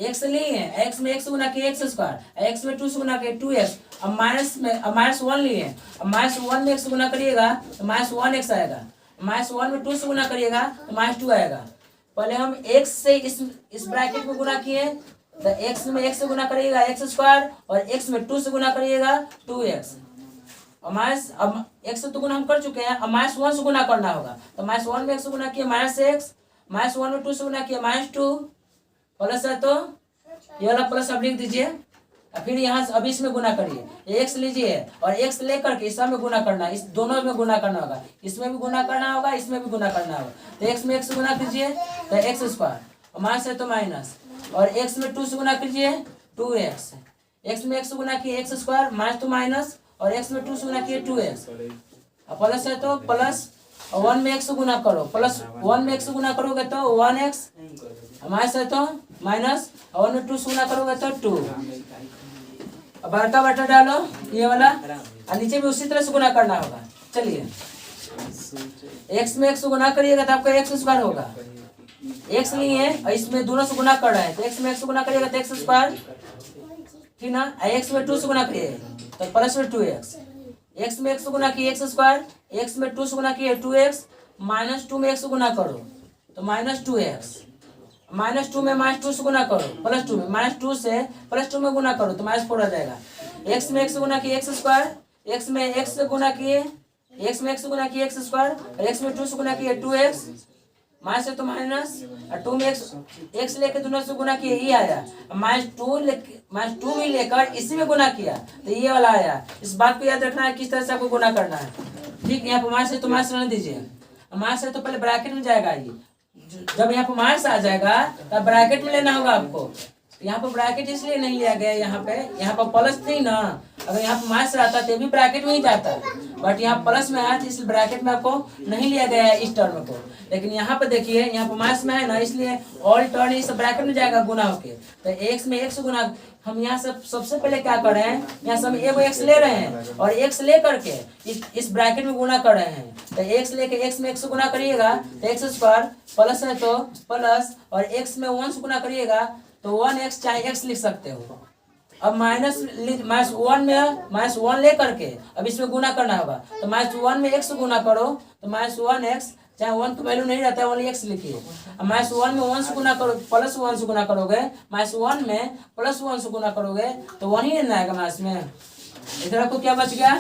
x लिए x में x गुना किए एक्स स्क्वायर, x में 2 से गुना किए 2x। अब माइनस 1 लिए, अब माइनस 1 में x गुना करिएगा तो माइनस 1x आएगा, माइनस 1 में 2 से गुना करिएगा तो माइनस 2 आएगा। पहले हम x से इस ब्रैकेट में गुना किए तो x में x से गुना करिएगा एक्स स्क्वायर, और x में 2 से गुना करिएगा 2x। और माइनस, अब x से तो गुना हम कर चुके हैं, अब माइनस 1 से गुना करना होगा, तो माइनस 1 में x से गुना किए माइनस x, माइनस 1 में 2 से गुना किए माइनस 2, प्लस है तो ये वाला प्लस अब लिख दीजिए। और फिर यहाँ से अब इसमें गुना करिए, x लीजिए और x लेकर के इस सब में गुना करना, इस दोनों में गुना करना होगा, इसमें भी गुना करना होगा, इसमें भी गुना करना होगा। तो x में x से गुना कीजिए तो एक्स स्क्वायर, और माइनस है तो माइनस, और x में 2 से गुना कीजिए 2x, x में x से गुना किए एक्स स्क्वायर, माइनस तो माइनस, और x में 2 से गुना किए 2x, और प्लस है तो प्लस, और 1 में x से गुना करो, प्लस 1 में x से गुना करोगे तो 1x, माइनस है तो माइनस, और 1 में 2 से गुना करोगे तो 2। अब बड़का बटा डालो ये वाला, और नीचे भी उसी तरह से गुना करना होगा। चलिए x में x से गुना करिएगा तो आपका एक्स स्क्वायर होगा, x लिए और इसमें दोनों से गुना कर रहे हैं तो x में x से गुना करिएगा तो एक्स स्क्वायर, ठीक ना। x में 2 से गुना करिए तो प्लस में 2x, x में x से गुना किए एक्स स्क्वायर, x में 2 से गुना किए 2x, माइनस 2 में x से गुना करो तो माइनस 2x, माइनस 2 में माइनस 2 से गुना करो, प्लस 2 में माइनस 2 से प्लस 2 में गुना करो तो माइनस 4 आ जाएगा। x में x से गुना किए एक्स स्क्वायर, x में x से गुना किए, x में x से गुना किए एक्स स्क्वायर, और x में 2 से गुना किए 2x, माइनस है तो माइनस, और 2 में x लेके दोनों से गुना किए ये आया, माइनस 2 में लेकर इसी में गुना किया तो ये वाला आया। इस बात को याद रखना है किस तरह से आपको गुना करना है, ठीक। यहाँ पर माइनस है तो माइनस रहने दीजिए, माइनस है तो पहले ब्रैकेट में जाएगा, ये जब यहाँ पर माइनस आ जाएगा तब ब्रैकेट में लेना होगा आपको। यहाँ पर ब्रैकेट इसलिए नहीं लिया गया, यहाँ पर प्लस थी ना, अगर यहाँ पर माइनस रहता तो भी ब्रैकेट में ही जाता, बट यहाँ प्लस में आया तो इसलिए ब्रैकेट में आपको नहीं लिया गया है इस टर्म को। लेकिन यहाँ पर देखिए यहाँ पर माइनस में है ना, इसलिए ऑल टर्म इस ब्रैकेट में जाएगा गुना होके, तो x में x गुना। हम यहाँ से सबसे पहले क्या कर रहे हैं, यहाँ से हम एगो x ले रहे हैं और x ले करके इस ब्रैकेट में गुना कर रहे हैं, तो x लेके x में x गुना करिएगा तो एक्स स्क्वायर, प्लस है तो प्लस, और x में 1 से गुना करिएगा तो 1x चाहे x लिख सकते हो। अब माइनस 1 में माइनस 1 ले करके अब इसमें गुना करना होगा, तो माइनस 1 में x गुना करो तो माइनस 1x, चाहे 1 की वैल्यू नहीं रहता है ओनली x लिखिए। अब माइनस 1 में 1 से गुना करो, प्लस 1 से गुना करोगे, माइनस 1 में प्लस 1 से गुना करोगे तो 1 ही लेना आएगा माइनस में। इधर आपको क्या बच गया,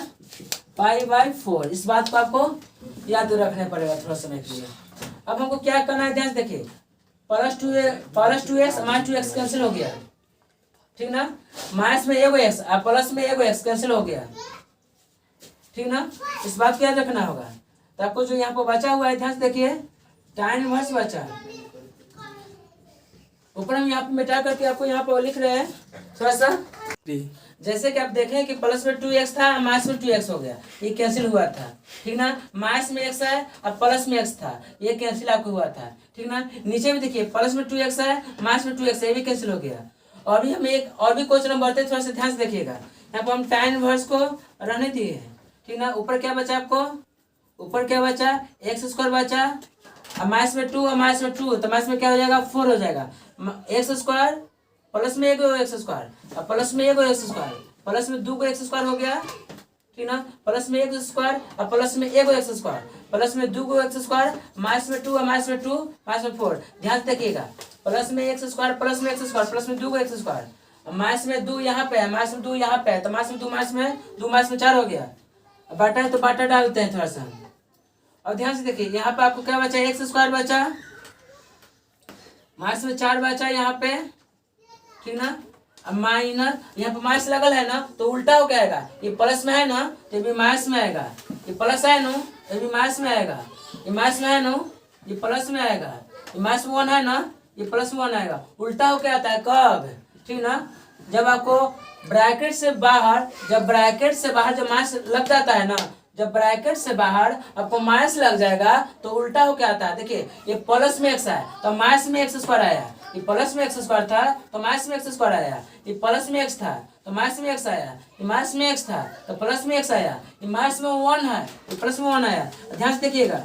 π/4। इस बात को आपको याद रखने पड़ेगा थोड़ा समय के लिए। अब हमको क्या करना है, ध्यान से देखिए, plus 2x minus 2x cancel हो गया, ठीक ना। माइनस में एगो x और प्लस में एगो x कैंसिल हो गया, ठीक ना। इस बात को याद रखना होगा। तो आपको जो यहाँ पर बचा हुआ है ध्यान से देखिए, tan इनवर्स बचा, ऊपर हम यहाँ पे मिटा करके आपको यहाँ पर लिख रहे हैं थोड़ा सा, जैसे कि आप देखें कि प्लस में 2x था, माइनस में 2x हो गया, ये कैंसिल हुआ था, ठीक ना। माइनस में x है और प्लस में x था, ये कैंसिल आपको हुआ था, ठीक ना। नीचे भी देखिए प्लस में 2x है, माइनस में 2x है, ये भी कैंसिल हो गया। और भी हम एक और भी क्वेश्चन बढ़ते थोड़ा सा ध्यान से देखिएगा। यहाँ पर हम tan इनवर्स को रहने दिए हैं, ठीक ना। ऊपर क्या बचा आपको, ऊपर क्या बचा, एक्स स्क्वायर बचा, और माइनस में 2 और माइनस में 2 तो माइनस में क्या हो जाएगा 4 हो जाएगा। एक्स स्क्वायर प्लस में एगो एक्स स्क्वायर और प्लस में एगो एक्स स्क्वायर, प्लस में 2 एक्स स्क्वायर हो गया, ठीक ना। प्लस में एक्स स्क्वायर और प्लस में एगो एक्स स्क्वायर, प्लस में 2 एक्स स्क्वायर, माइनस में 2 और माइनस में 2, माइनस में 4। ध्यान से देखिएगा, प्लस में एक्स स्क्वायर, प्लस में एक्स स्क्वायर, प्लस में 2 एक्स स्क्वायर, माइनस में 2 यहाँ पे है, माइनस में 2 यहाँ पे है, तो माइनस में 2 माइनस में 4 हो गया। बाटा है तो बाटा डालते हैं थोड़ा सा। और ध्यान से देखिए यहाँ पे आपको क्या बचा, एक्स स्क्वायर बचा, माइनस में 4 बचा यहाँ पे, ठीक ना। अब माइनस यहाँ पे माइनस लगल है ना तो उल्टा हो गया, ये प्लस में है ना तो ये भी माइनस में आएगा, ये प्लस है ना ये भी माइनस में आएगा, ये माइनस में है ना ये प्लस में आएगा, ये माइनस 1 है ना ये प्लस 1 आएगा। उल्टा हो क्या आता है कब, ठीक ना, जब आपको ब्रैकेट से बाहर जब माइनस लग जाता है ना जब ब्रैकेट से बाहर आपको माइनस लग जाएगा तो उल्टा हो क्या आता है। देखिए ये प्लस में एक्स है तो माइनस में एक्स स्क्वायर आया, ये प्लस में एक्स स्क्वायर था तो माइनस में एक्स स्क्वायर आया, ये प्लस में एक्स था तो माइनस में एक्स आया, ये माइनस में एक्स था तो प्लस में एक्स आया, ये माइनस में 1 है ये प्लस में 1 आया। ध्यान से देखिएगा,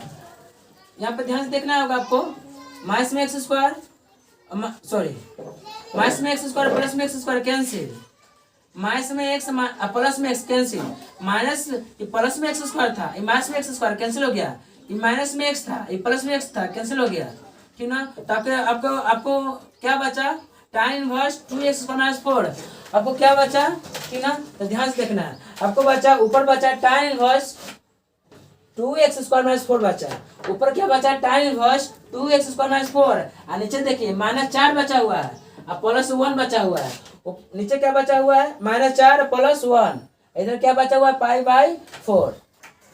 यहाँ पे ध्यान से देखना होगा आपको। माइनस में एक्स स्क्वायर सॉरी माइनस में एक्स स्क्वायर प्लस में एक्स स्क्वायर कैंसिल, माइनस में एक्स प्लस में एक्स कैंसिल, माइनस ये प्लस में एक्स स्क्वायर था ये माइनस में एक्स स्क्वायर कैंसिल हो गया, ये माइनस में एक्स था ये प्लस में एक्स था कैंसिल हो गया, ठीक ना। तो आपको आपको क्या बचा, tan inverse 2x square minus 4, आपको क्या बचा, ठीक ना। तो ध्यान से देखना है, आपको बचा ऊपर बचा tan inverse 2x square minus 4 बचा, ऊपर क्या बचा tan inverse 2x square minus 4 और नीचे देखिए -4 बचा हुआ है और प्लस 1 बचा हुआ है। नीचे क्या बचा हुआ है -4 प्लस 1, इधर क्या बचा हुआ है π/4,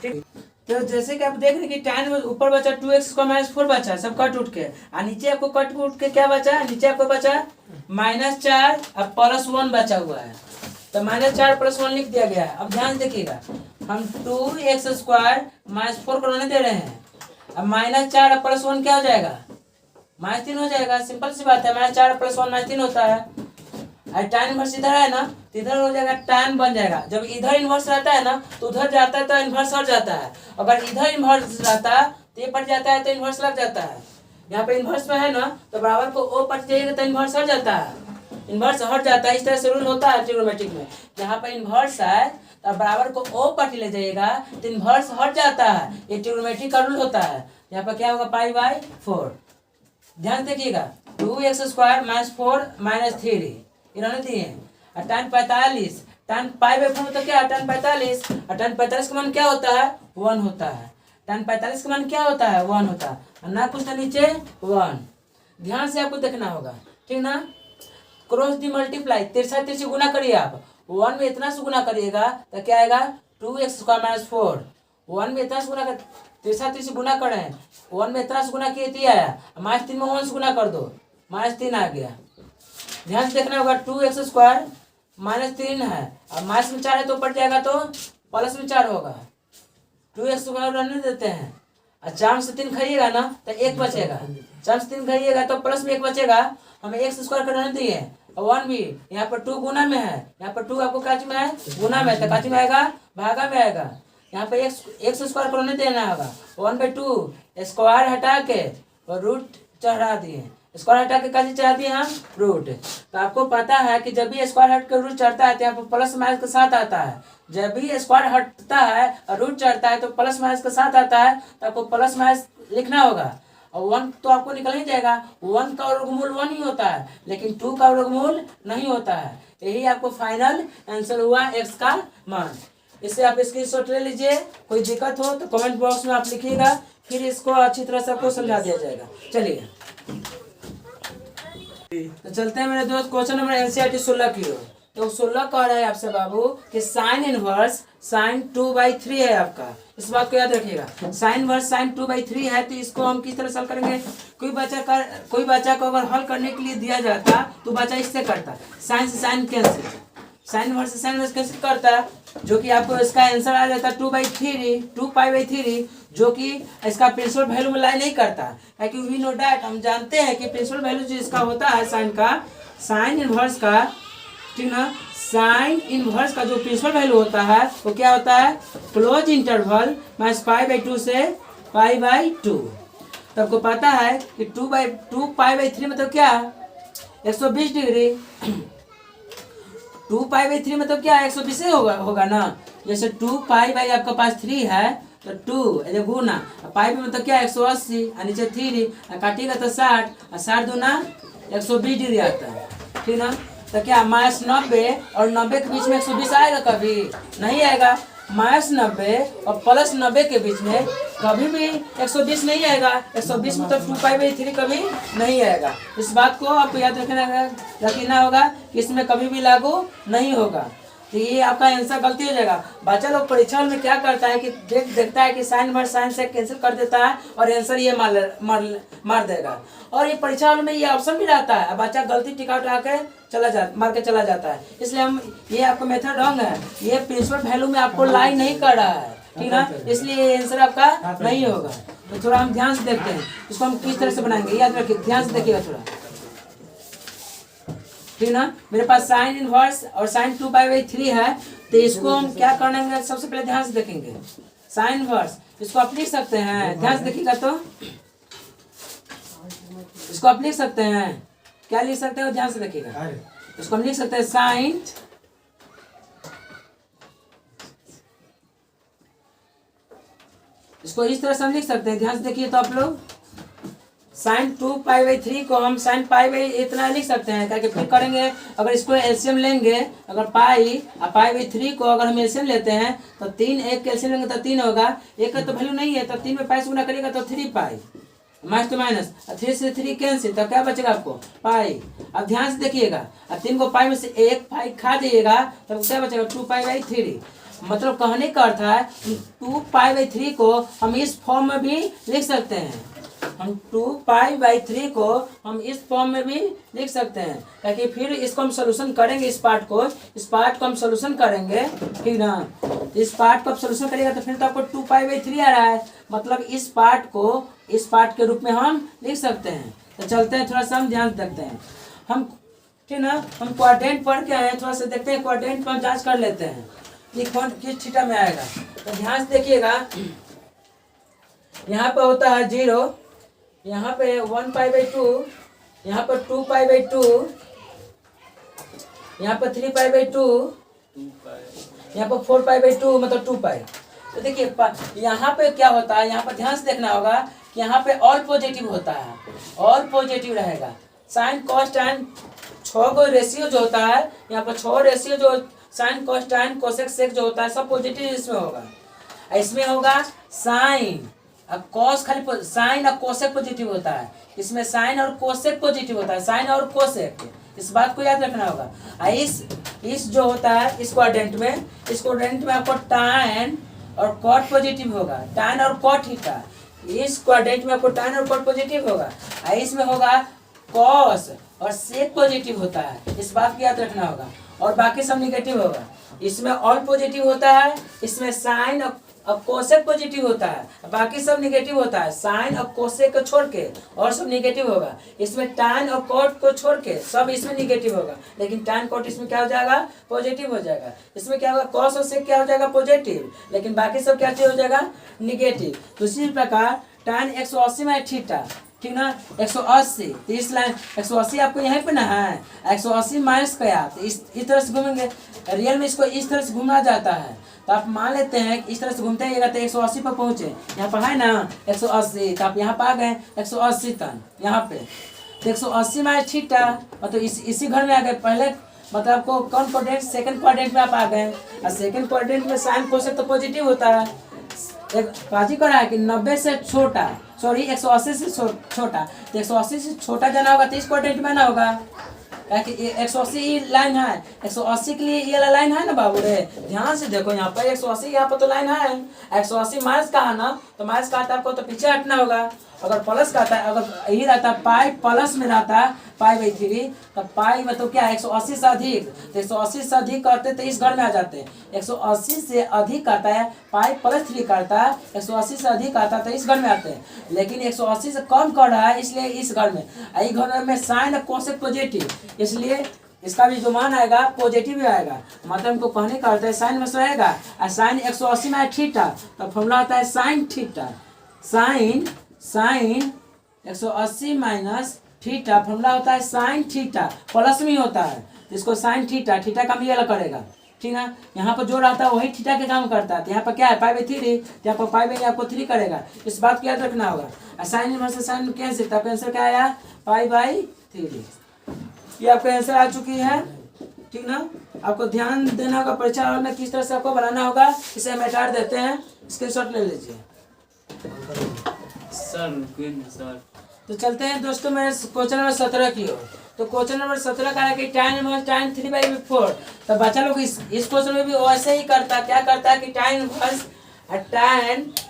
ठीक। तो जैसे कि आप देख रहे हैं कि tan ऊपर बचा 2x स्क्वायर माइनस 4 बचा सब कट उठ के, और नीचे आपको कट उठ के क्या बचा, नीचे आपको बचा -4 और प्लस 1 बचा हुआ है। तो -4 प्लस 1 लिख दिया गया है। अब ध्यान देखिएगा, हम 2x स्क्वायर माइनस 4 करने दे रहे हैं, अब -4 प्लस 1 क्या हो जाएगा, -3 हो जाएगा। सिंपल सी बात है, -4 प्लस 1 -3 होता है। और tan इनवर्स इधर है ना तो इधर हो जाएगा tan बन जाएगा। जब इधर इनवर्स रहता है ना तो उधर जाता है तो इनवर्स हट जाता है, अगर इधर इनवर्स रहता तो ये पट जाता है तो इनवर्स लग जाता है। यहाँ पे इनवर्स में है ना तो बराबर को ओ पट जाएगा तो इनवर्स हट जाता है, इनवर्स हट जाता है। इस तरह से रूल होता है ट्रिग्नोमेट्रिक में, यहाँ पे इनवर्स है तो बराबर को ओ पट ले जाइएगा तो इनवर्स हट जाता है, ये ट्रिग्नोमेट्रिक का रूल होता है। यहाँ पर क्या होगा π/4। ध्यान देखिएगा 2x स्क्वायर माइनस 4 माइनस 3 इन्होंने दिए, और tan 45 tan π/4 तो क्या है tan 45, और tan 45 का मान क्या होता है 1 होता है, tan 45 का मान क्या होता है 1 होता है, और ना कुछ तो नीचे 1। ध्यान से आपको देखना होगा, ठीक ना। क्रॉस दी मल्टीप्लाई तिरछा तिरछी गुना करिए आप, 1 में इतना से गुना करिएगा तो क्या आएगा 2x स्क्वायर माइनस 4, 1 में इतना से गुना कर तिरछा तिरछी गुना कर रहे हैं, 1 में इतना से गुना किए 3 आया, -3 में 1 से गुना कर दो -3 आ गया। ध्यान से देखना होगा 2x स्क्वायर -3 है और माइनस में 4 है तो पड़ जाएगा तो प्लस में 4 होगा। 2x स्क्वायर रहने देते हैं और 4 से 3 खाइएगा ना तो 1 बचेगा, 4 से 3 खाइएगा तो प्लस में 1 बचेगा। हमें x स्क्वायर का रहने दिए और 1 भी यहाँ पर 2 गुना में है, यहाँ पर 2 आपको काची में है गुना में, तो काची में आएगा भागा में आएगा। यहाँ पे x स्क्वायर को रहने देना होगा 1/2 स्क्वायर हटा के और रूट चढ़ा दिए, स्क्वायर हटा के काजी चढ़ा दिए हम रूट। तो आपको पता है कि जब भी स्क्वायर हट के रूट चढ़ता है तो यहाँ पर प्लस माइनस के साथ आता है, जब भी स्क्वायर हटता है और रूट चढ़ता है तो प्लस माइनस के साथ आता है, तो आपको प्लस माइनस लिखना होगा। और 1 तो आपको निकल ही जाएगा, 1 का वर्गमूल 1 ही होता है लेकिन 2 का वर्गमूल नहीं होता है। यही आपको फाइनल आंसर हुआ x का मान। इससे आप स्क्रीनशॉट ले लीजिए, कोई दिक्कत हो तो कमेंट बॉक्स में आप लिखिएगा, फिर इसको अच्छी तरह से आपको समझा दिया जाएगा। चलिए तो चलते हैं मेरे दोस्त क्वेश्चन नंबर एनसीईआरटी 16 की ओर। तो 16 कह रहा है आपसे बाबू कि साइन इनवर्स साइन 2/3 है आपका, इस बात को याद रखिएगा। साइन इनवर्स साइन 2/3 है तो इसको हम किस तरह सॉल्व करेंगे। कोई बच्चा को अगर हल करने के लिए दिया जाता तो बच्चा इससे करता, साइन से साइन कैंसिल, साइन इनवर्स से साइन इनवर्स कैंसिल करता है, जो कि आपको इसका आंसर आ जाता है 2π/3, जो कि इसका प्रिंसिपल वैल्यू में लाई नहीं करता है, क्योंकि वी नो डैट हम जानते हैं कि प्रिंसिपल वैल्यू जो इसका होता है साइन का, साइन इनवर्स का, ठीक ना, साइन इनवर्स का जो प्रिंसिपल वैल्यू होता है वो क्या होता है क्लोज इंटरवल -π/2 से π/2। तो आपको पता है कि 2π/3 मतलब क्या 120 डिग्री, 2π/3 मतलब क्या 120 होगा ना। जैसे 2π आपका पास 3 है तो 2 गुना पाई में मतलब क्या 180 और नीचे 3 काटिएगा तो 60 और 60 दूना 120 डिग्री आता है, ठीक ना। तो क्या -90 और 90 के बीच में 120 आएगा, कभी नहीं आएगा। -90 और +90 के बीच में कभी भी 120 नहीं आएगा, 120 मतलब 2π/3 कभी नहीं आएगा। इस बात को आपको याद रखना होगा कि इसमें कभी भी लागू नहीं होगा। तो ये आपका आंसर गलती हो जाएगा। बच्चा लोग परीक्षा में क्या करता है कि देखता है कि साइन इनवर्स साइन से कैंसिल कर देता है और आंसर ये मार देगा, और ये परीक्षा में ये ऑप्शन भी रहता है, बच्चा गलती टिका उठा के मार के चला जाता है। इसलिए हम ये आपका मेथड रॉन्ग है, ये प्रिंसिपल वैल्यू में आपको लाई नहीं कर रहा है, ठीक ना, इसलिए ये आंसर आपका नहीं होगा। तो थोड़ा हम ध्यान से देखते हैं इसको हम किस तरह से बनाएंगे, याद रखिए, ध्यान से देखिएगा थोड़ा, ठीक ना। मेरे पास साइन इनवर्स और साइन 2π/3 है, तो इसको हम क्या करेंगे, सबसे पहले ध्यान से देखेंगे साइन इनवर्स, इसको आप लिख सकते हैं, ध्यान से देखिएगा, तो इसको आप लिख सकते हैं, क्या लिख सकते हो, ध्यान से देखिएगा, इसको हम लिख सकते हैं साइन, इसको इस तरह से हम लिख सकते हैं, ध्यान से देखिए, तो आप लोग साइन 2π/3 को हम साइन पाई इतना लिख सकते हैं, करके फिर करेंगे, अगर इसको एलसीएम लेंगे, अगर पाई और पाई/3 को अगर हम एलसीएम लेते हैं तो 3, 1 एलसीएम लेंगे तो 3 होगा, 1 का तो वैल्यू नहीं है, तो 3 में पाई से गुना करेगा तो 3π, माइनस तो माइनस, 3 से 3 कैंसिल, तो क्या बचेगा आपको पाई। अब ध्यान से देखिएगा, अब 3 को पाई में से 1 पाई खा दिएगा तब क्या बचेगा 2π/3। मतलब कहने का अर्थ है 2π/3 को हम इस फॉर्म में भी लिख सकते हैं, हम 2π/3 को हम इस फॉर्म में भी लिख सकते हैं, ताकि फिर इसको हम सोल्यूशन करेंगे, इस पार्ट को हम सोल्यूशन करेंगे, ठीक ना। इस पार्ट को आप सोल्यूशन करेगा तो फिर तो आपको 2π/3 आ रहा है, मतलब इस पार्ट को इस पार्ट के रूप में हम लिख सकते हैं। तो चलते हैं, थोड़ा सा हम ध्यान देखते हैं, हम ठीक ना, हम क्वाड्रेंट पढ़ के आए हैं, थोड़ा सा देखते हैं क्वाड्रेंट पर हम जाँच कर लेते हैं कि कौन किस थीटा में आएगा। तो ध्यान से देखिएगा, यहाँ पे होता है 0, यहाँ पे 1π/2, यहाँ पर 2π/2, यहाँ पर 3π/2, यहाँ पर 4π/2, मतलब 2π। तो देखिए यहाँ पे क्या होता है, यहाँ पर ध्यान से देखना होगा कि यहाँ पे ऑल पॉजिटिव होता है, ऑल पॉजिटिव रहेगा, साइन कॉस टैन 6 को रेशियो जो होता है, यहाँ पर 6 रेशियो जो sine cos tan cosec sec जो होता है सब पॉजिटिव इसमें होगा, इसमें होगा साइन, अब कॉस खाली साइन और कोसेक पॉजिटिव होता है, इसमें साइन और कोसेक पॉजिटिव होता है, साइन और कोसेक, इस बात को याद रखना होगा। इस जो होता है इस क्वाड्रेंट में आपको टैन और कॉट पॉजिटिव होगा, टैन और कॉट थीटा, इस क्वाड्रेंट में आपको टैन और कॉट पॉजिटिव होगा, इसमें होगा कॉस और सेक पॉजिटिव होता है, इस बात को याद रखना होगा, और बाकी सब निगेटिव होगा। इसमें ऑल पॉजिटिव होता है, इसमें साइन और कोसेक पॉजिटिव होता है, बाकी सब निगेटिव होता है, साइन और कोसेक को छोड़ के और सब निगेटिव होगा। इसमें टैन और कॉट को छोड़ के सब इसमें निगेटिव होगा, लेकिन टैन कॉट इसमें क्या हो जाएगा, पॉजिटिव हो जाएगा। इसमें क्या होगा, कॉस और सेक क्या हो जाएगा, पॉजिटिव, लेकिन बाकी सब क्या हो जाएगा, निगेटिव। तो इसी प्रकार टैन 180 में थीटा, ठीक ना, 180, तो इस लाइन 180 आपको यहीं पे ना है, 180 माइनस क्या, तो इस तरह से घूमेंगे, रियल में इसको इस तरह से घूमना जाता है, तो आप मान लेते हैं इस तरह से घूमते हैं तो 180 पर पहुंचे, यहाँ पर है ना 180, तो आप यहाँ पर आ गए 180 तक यहाँ पे, तो 180 माइनस थीटा, मतलब इसी घर में आ गए। पहले मतलब आपको कौन क्वाड्रेंट, सेकंड क्वाड्रेंट में आप आ गए, और सेकंड क्वाड्रेंट में साइन कोसेक तो पॉजिटिव होता है, एक पाजी कर रहा है कि 90 से छोटा, सॉरी 180 से छोटा, तो 180 से छोटा जाना होगा तो इस क्वाड्रेंट में ना होगा, 180 लाइन है, 180 के लिए ये वाला लाइन है ना बाबू रे, ध्यान से देखो, यहाँ पर 180 यहाँ पर तो लाइन है, 180 माइनस का है ना, तो माइनस का आता है आपको तो पीछे हटना होगा, अगर प्लस का आता है, अगर यही रहता पाई प्लस में रहता π/3, तो पाई मतलब क्या है 180 से अधिक, तो 180 से अधिक करते तो इस घर में आ जाते हैं, 180 से अधिक आता है π+3 करता है, 180 से अधिक आता है तो इस घर में आते हैं, लेकिन 180 से कम कर रहा है इसलिए इस घर में, इस घर में साइन और कोसेक पॉजिटिव, इसलिए इसका भी जो मान आएगा पॉजिटिव ही आएगा। मतलब हमको कहने का अर्थ है साइन में रहेगा, और साइन 180 में थीटा, तो फॉर्मूला आता है sine theta, sine 180 minus theta, formula होता है साइन थीटा, प्लस में होता है, तो इसको साइन थीटा, थीटा का भी अलग करेगा, ठीक ना। यहाँ पर जो रहता है वही थीटा के काम करता है, तो यहाँ पर क्या है π/3, यहाँ पर π आपको 3 करेगा, इस बात को याद रखना होगा। और साइन इनवर्स से साइन कैंसिल, तो आपका आंसर क्या आया π/3, ये आपका आंसर आ चुकी है, ठीक ना। आपको ध्यान देना होगा, परीक्षा में किस तरह से आपको बनाना होगा, इसे हम हटा देते हैं, स्क्रीनशॉट ले लीजिए सर। तो चलते हैं दोस्तों मैं क्वेश्चन नंबर 17 की ओर। तो क्वेश्चन नंबर 17 का है कि tan 3/4, तो बच्चा लोग इस क्वेश्चन में भी वैसे ही करता, क्या करता है कि tan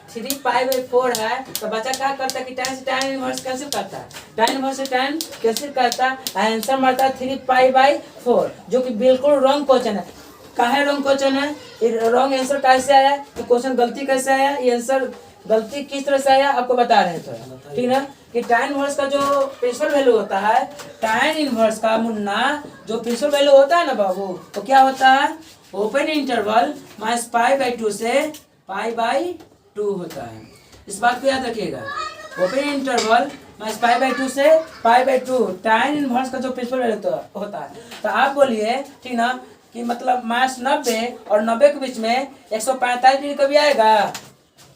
3π/4 है, तो बच्चा क्या करता है कि tan से tan इनवर्स कैंसिल करता है, tan इनवर्स से tan कैंसिल करता है, आंसर मारता है 3π/4, जो कि बिल्कुल रॉन्ग क्वेश्चन है। काहे रॉन्ग क्वेश्चन है, ये रॉन्ग आंसर कैसे आया, ये क्वेश्चन गलती कैसे आया, ये आंसर गलती किस तरह से आया आपको बता रहे हैं थोड़ा, ठीक ना। कि tan इनवर्स का जो प्रिंसिपल वैल्यू होता है, tan इनवर्स का मुन्ना जो प्रिंसिपल वैल्यू होता है ना बाबू, तो क्या होता है, ओपन इंटरवल माइनस π/2 से π/2 होता है। इस बात को याद रखिएगा, ओपन इंटरवल माइनस π/2 से π/2 tan इनवर्स का जो प्रिंसिपल वैल्यू होता है। तो आप बोलिए, ठीक ना, कि मतलब माइनस 90 और 90 के बीच में 145 डिग्री कभी आएगा,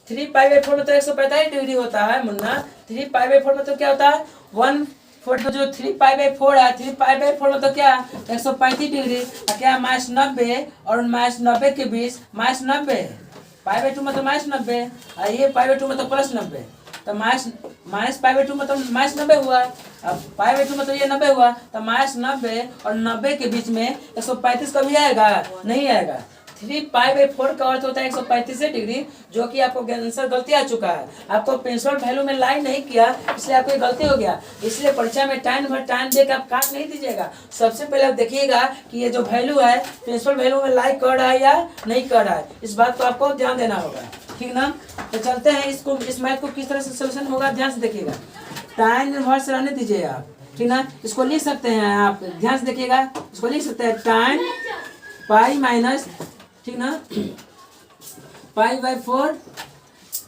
3π/4 में तो 145 डिग्री होता है मुन्ना, 3π/4 में तो क्या होता है 1/4, तो जो 3π/4 है, 3π/4 में तो क्या 135 डिग्री, क्या माइनस 90 और माइनस 90 के बीच माइनस 90, π/2 में तो माइनस 90, और ये π/2 में तो प्लस 90, तो माइनस π/2 में तो माइनस 90 हुआ, अब π/2 में तो ये 90 हुआ, तो माइनस 90 और 90 के बीच में 135 कभी आएगा, नहीं आएगा। 3π/4 का अर्थ होता है 135 डिग्री, जो कि आपको आंसर गलती आ चुका है, आपको प्रिंसिपल वैल्यू में लाइन नहीं किया, इसलिए आपको ये गलती हो गया। इसलिए परीक्षा में टाइम देकर आप काट नहीं दीजिएगा, सबसे पहले आप देखिएगा कि ये जो वैल्यू है प्रिंसिपल वैल्यू में लाइक कर रहा है या नहीं कर रहा है, इस बात को आपको ध्यान देना होगा, ठीक ना। तो चलते हैं इसको, इस मैथ को किस तरह से सोल्यूशन होगा ध्यान से देखिएगा। tan इनवर्स रहने दीजिए आप, ठीक ना, इसको लिख सकते हैं आप, ध्यान से देखिएगा, इसको लिख सकते हैं tan पाई माइनस, ठीक ना, π/4,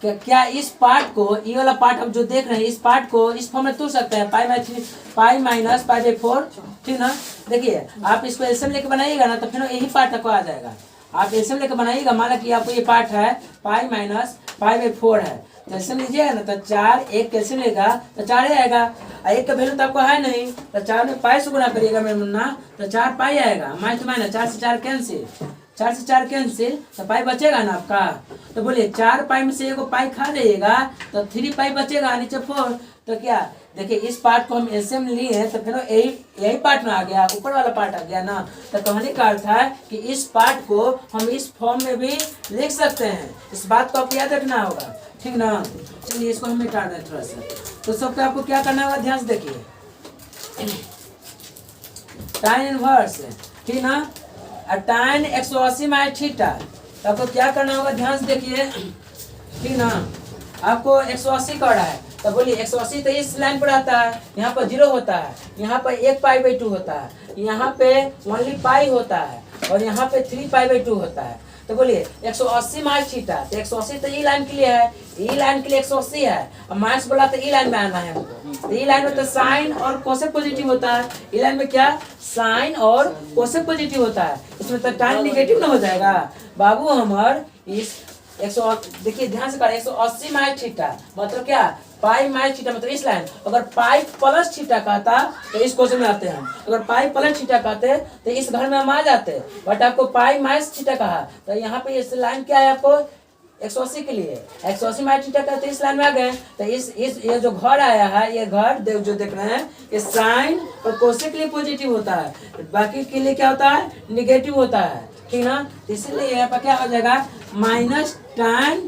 क्या इस पार्ट को, ये वाला पार्ट हम जो देख रहे हैं, इस पार्ट को इस फॉर्म में तोड़ सकते हैं, π/3 पाई माइनस π/4, ठीक ना। देखिए आप इसको एलसीएम लेके बनाइएगा ना, तो फिर यही पार्ट आपको आ जाएगा, आप एलसीएम लेके बनाइएगा, माना कि आपको ये पार्ट है पाई माइनस π/4 है, तो एलसीएम लीजिएगा ना, तो 4 1 कैल्सियम लेगा तो 4 ही आएगा, और 1 का वैल्यू तो आपको है नहीं, तो 4 में पाई से गुना करिएगा मेरे मुन्ना, तो 4 पाई आएगा, माइनस माइनस 4 से 4 कैंसिल, 4 से 4 कैंसिल, तो पाई बचेगा ना आपका। तो बोलिए 4 पाई में से 1 पाई खा जाइएगा, तो 3 पाई बचेगा, नीचे 4, तो क्या देखिए इस पार्ट को हम एलसीएम लिए, तो फिर यही पार्ट में आ गया, ऊपर वाला पार्ट आ गया ना। तो कहने का अर्थ है कि इस पार्ट को हम इस फॉर्म में भी लिख सकते हैं, इस बात को आपको याद रखना होगा, ठीक ना। चलिए इसको हम मिटा दें थोड़ा सा। तो सबको आपको क्या करना होगा, ध्यान से देखिए, tan इनवर्स, ठीक ना, tan 180 माइनस थीटा, तो आपको क्या करना होगा, ध्यान से देखिए, ठीक ना, आपको 180 कर रहा है, तो बोलिए 180 तो इस लाइन पर आता है, यहाँ पर 0 होता है, यहाँ पर 1π/2 होता है, यहाँ पे ओनली पाई होता है, और यहाँ पे 3π/2 होता है। तो बोलिए 180 माइनस थीटा, तो 180 तो ई लाइन के लिए है, ई लाइन के लिए 180 है, और माइनस बोला तो ई लाइन में आना है हमको, तो ई लाइन में तो साइन और कोसेक पॉजिटिव होता है, ई लाइन में क्या साइन और कोसेक पॉजिटिव होता है, इसमें तो tan निगेटिव ना हो जाएगा बाबू हमार। इस 100 देखिए ध्यान से कर, 180 माइनस थीटा मतलब क्या, पाई माइनस थीटा मतलब इस लाइन, अगर पाई प्लस थीटा कहता तो इस क्वेश्चन में आते हैं, अगर पाई प्लस थीटा कहते तो इस घर में हम आ जाते, बट आपको पाई माइनस थीटा कहा, तो यहाँ पे इस लाइन क्या है आपको 180 के लिए 180 माइनस थीटा कहते इस लाइन में आ गए, तो इस ये जो घर आया है, ये घर जो देख रहे हैं, ये साइन और कोसेक के लिए पॉजिटिव होता है, बाकी के लिए क्या होता है निगेटिव होता है, ठीक ना। इसलिए यहाँ पर क्या हो जाएगा माइनस tan,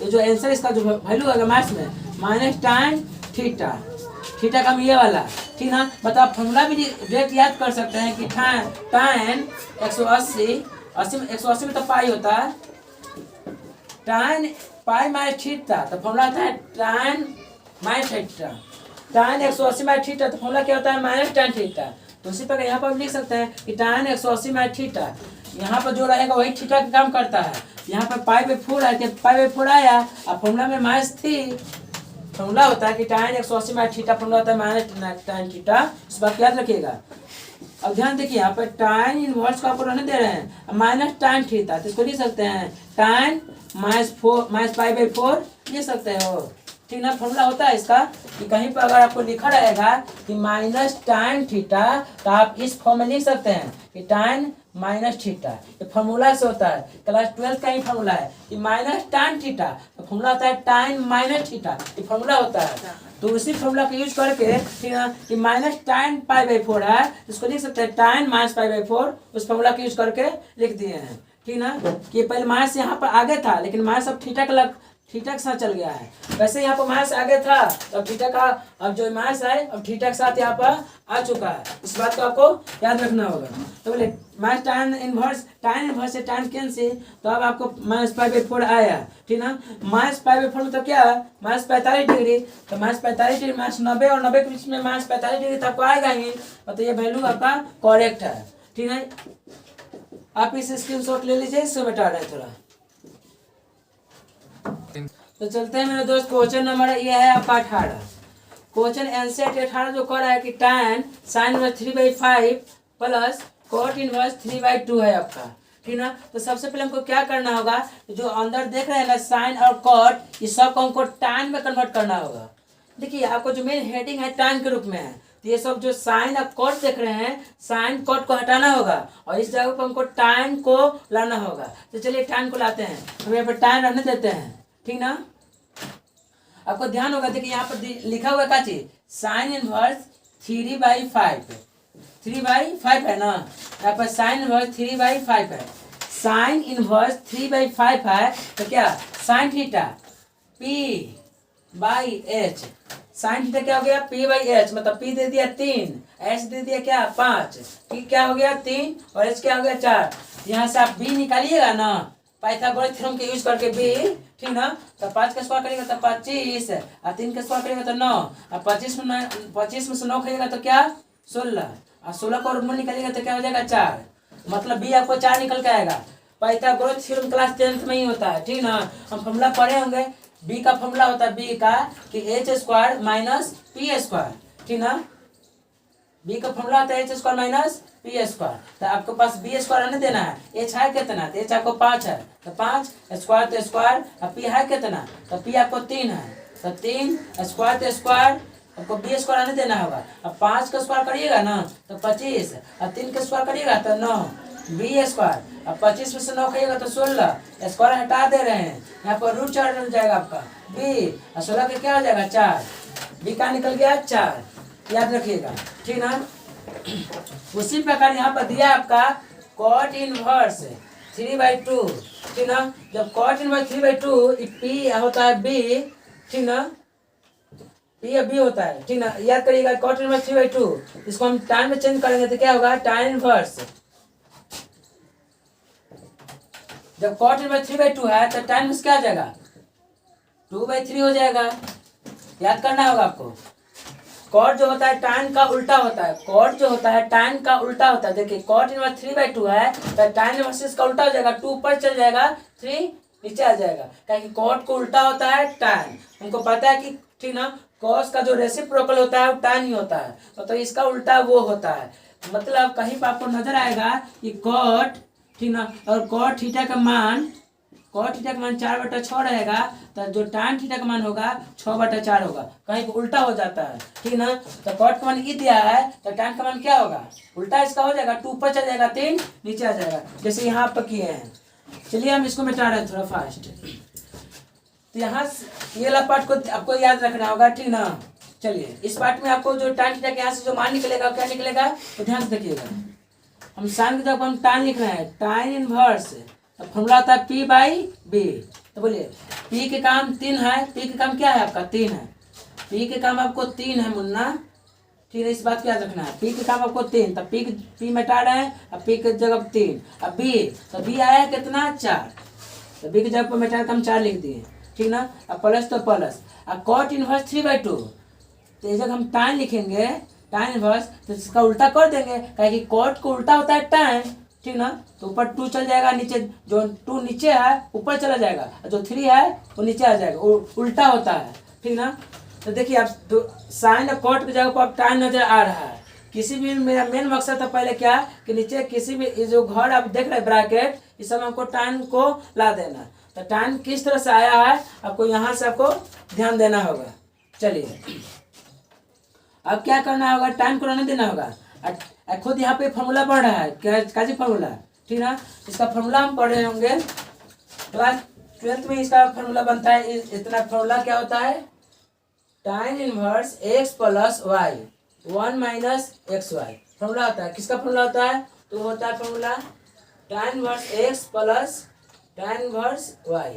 ये जो आंसर इसका जो वैल्यू होगा मैथ्स में माइनस tan थीटा, थीटा का ये वाला, ठीक ना। मतलब आप फॉर्मूला भी डायरेक्ट याद कर सकते हैं कि tan 180 में तो पाई होता है, tan पाई माइनस थीटा, तो फॉर्मूला आता है tan minus theta, tan 180 minus theta, तो फॉर्मूला क्या होता है माइनस tan थीटा। तो उसी प्रकार यहाँ पर लिख सकते हैं कि tan 180 माइनस थीटा, यहाँ पर जो रहेगा वही थीटा का काम करता है, यहाँ पर π/4 है, π/4 आया, अब फॉर्मूला में माइनस थी, फॉर्मूला होता है कि tan 180 माइनस थीटा, फॉर्मूला होता है माइनस tan थीटा, इस बात को याद रखिएगा। अब ध्यान देखिए यहाँ पर tan इनवर्स को आपको रहने दे रहे हैं माइनस tan थीटा, तो इसको लिख सकते हैं tan माइनस π/4 लिख सकते हो, ठीक ना। फॉर्मूला होता है इसका कि कहीं पर अगर आपको लिखा रहेगा कि माइनस tan थीटा, तो आप इस फॉर्म में लिख सकते हैं कि tan माइनस थीटा, ये फॉर्मूला से होता है, क्लास 12 का ही फॉर्मूला है कि माइनस tan थीटा, तो फॉर्मूला होता है tan माइनस थीटा, ये फॉर्मूला होता है। तो उसी फॉर्मूला को यूज करके, ठीक है, कि माइनस tan π/4 है, इसको लिख सकते हैं tan माइनस π/4, उस फॉर्मूला को यूज करके लिख दिए हैं, ठीक ना। कि पहले माइनस यहाँ पर आगे था, लेकिन माइनस अब थीटा के साथ चल गया है। वैसे यहाँ पर माइनस आगे था तो थीटा का अब जो माइनस है अब थीटा के साथ यहाँ पर आ चुका है। इस बात को आपको याद रखना होगा। तो बोले माइनस tan इनवर्स से tan कैंसिल, तो अब आपको -π/4 आया, ठीक ना। -π/4 मतलब क्या है, -45 डिग्री। तो -45 डिग्री -90 और 90 के बीच में -45 डिग्री तो आपको आएगा ही। तो ये वैल्यू आपका करेक्ट है, ठीक है। आप इस स्क्रीनशॉट ले लीजिए, इसको मिटा रहे हैं थोड़ा। तो चलते हैं मेरे दोस्त, क्वेश्चन नंबर ये है आपका 18। क्वेश्चन एनसीईआरटी 18 जो कर रहा है कि tan sin inverse 3/5 plus cot inverse 3/2 है आपका, ठीक ना। तो सबसे पहले हमको क्या करना होगा, जो अंदर देख रहे हैं ना साइन और cot, ये सब को हमको tan में कन्वर्ट करना होगा। देखिए आपको जो मेन हेडिंग है tan के रूप में है, तो ये सब जो साइन और cot देख रहे हैं, साइन cot को हटाना होगा और इस जगह पर हमको tan को लाना होगा। तो चलिए tan को लाते हैं, हम यहाँ पर tan रहने देते हैं, ठीक ना। आपको ध्यान होगा, देखिए यहाँ पर लिखा हुआ क्या चीज, साइन इनवर्स 3/5, 3/5 है ना। यहाँ पर साइन इनवर्स 3/5 है, साइन इनवर्स 3/5 है। तो क्या sine theta P/H, sine theta क्या हो गया P/H, मतलब P दे दिया 3, H दे दिया क्या 5, P क्या हो गया 3 और H क्या हो गया 4। यहाँ से आप B निकालिएगा ना पाइथागोरस थ्योरम के यूज करके B, ठीक ना। तो 5 का स्क्वायर करेगा तो 25 और 3 का स्क्वायर करेगा तो 9 और 25 में से 9 खाइएगा तो क्या 16 और 16 को रूट निकालिएगा तो क्या हो जाएगा 4, मतलब B आपको 4 निकल के आएगा। पाइथागोरस थ्योरम क्लास 10th में ही होता है, ठीक ना। हम फॉर्मूला पढ़े होंगे, B का फॉर्मूला होता है B का कि h² माइनस P², ठीक ना। B का फॉर्मूला होता है h² - P²। तो आपके पास B² आने देना है, h है कितना, तो h आपको 5 है, तो 5 स्क्वायर तो स्क्वायर, और P है कितना, तो P आपको 3 है, तो 3 स्क्वायर तो स्क्वायर, आपको B² आने देना होगा। अब 5 का स्क्वायर करिएगा ना तो 25 और 3 का स्क्वायर करिएगा तो 9, B²। अब 25 में से 9 खाइएगा तो 16, स्क्वायर हटा दे रहे हैं, यहाँ पर रूट 4 हो जाएगा आपका B और 16 का क्या हो जाएगा 4, B का निकल गया 4, याद रखिएगा, ठीक ना। उसी प्रकार यहाँ पर दिया आपका cot इनवर्स 3/2, ठीक ना। जब cot इनवर्स 3/2 P होता है B, ठीक ना, P या B होता है, ठीक ना। याद करिएगा cot इनवर्स 3/2, इसको हम tan में चेंज करेंगे तो क्या होगा tan इनवर्स। जब cot इनवर्स 3/2 है तो tan इनवर्स क्या आ जाएगा 2/3 हो जाएगा। याद करना होगा आपको, कॉट जो होता है tan का उल्टा होता है, कॉट जो होता है tan का उल्टा होता है। देखिए cot इनवर्स 3/2 है तो tan इनवर्स इसका उल्टा हो जाएगा, 2 ऊपर चल जाएगा 3 नीचे आ जाएगा, क्योंकि cot को उल्टा होता है tan। हमको पता है कि ठीक ना cos का जो रेसिप्रोकल होता है वो tan ही होता है, तो इसका उल्टा वो होता है। मतलब कहीं पर आपको नजर आएगा कि cot, ठीक ना, और cot थीटा का मान, cot थीटा का मान 4/6 रहेगा, तो जो tan थीटा का मान होगा 6/4 होगा, कहीं पर उल्टा हो जाता है, ठीक ना। तो cot का मान ये दिया है तो tan का मान क्या होगा उल्टा इसका हो जाएगा, 2 ऊपर चल जाएगा 3 नीचे आ जाएगा, जैसे यहाँ पर किए हैं। चलिए हम इसको मिटा रहे हैं थोड़ा फास्ट। तो यहाँ ये वाला पार्ट को आपको याद रखना होगा, ठीक ना। चलिए इस पार्ट में आपको जो tan थीटा के यहाँ से जो मान निकलेगा क्या निकलेगा तो ध्यान से देखिएगा। हम साइन की जगह हम tan लिख रहे हैं, tan इनवर्स, तो फॉर्मूला आता है P/B। तो बोलिए P के काम 3 है, P के काम क्या है आपका 3 है, P के काम आपको 3 है मुन्ना, ठीक है, इस बात को याद रखना है। P के काम आपको 3, तब P मिटा रहे हैं, अब P की जगह 3, अब B, तो B आया कितना 4, तो B की जगह पर मिटा कर हम 4 लिख दिए, ठीक ना। अब प्लस तो प्लस, अब cot इनवर्स 3/2, तो इस जगह हम tan लिखेंगे, tan इनवर्स, तो इसका उल्टा कर देंगे, क्योंकि cot को उल्टा होता है tan, ठीक ना। तो ऊपर 2 चल जाएगा, नीचे जो 2 नीचे है ऊपर चला जाएगा, और जो 3 है वो नीचे आ जाएगा, उल्टा होता है, ठीक ना। तो देखिए आप साइन और cot की जगह पर आप tan नजर आ रहा है। किसी भी मेरा मेन मकसद था पहले क्या कि नीचे किसी भी जो घर आप देख रहे हैं ब्रैकेट, इस समय हमको tan को ला देना। तो tan किस तरह से आया है आपको यहाँ से आपको ध्यान देना होगा। चलिए अब क्या करना होगा, tan को रहने देना होगा। खुद यहाँ पे फॉर्मूला पढ़ रहा है, क्या जी फॉर्मूला, ठीक ना। इसका फॉर्मूला हम पढ़ रहे होंगे क्लास 12th में, इसका फॉर्मूला बनता है इतना। फॉर्मूला क्या होता है, tan inverse x + y 1 - xy formula होता है। किसका फॉर्मूला होता है, तो होता है formula tan inverse x + tan inverse y,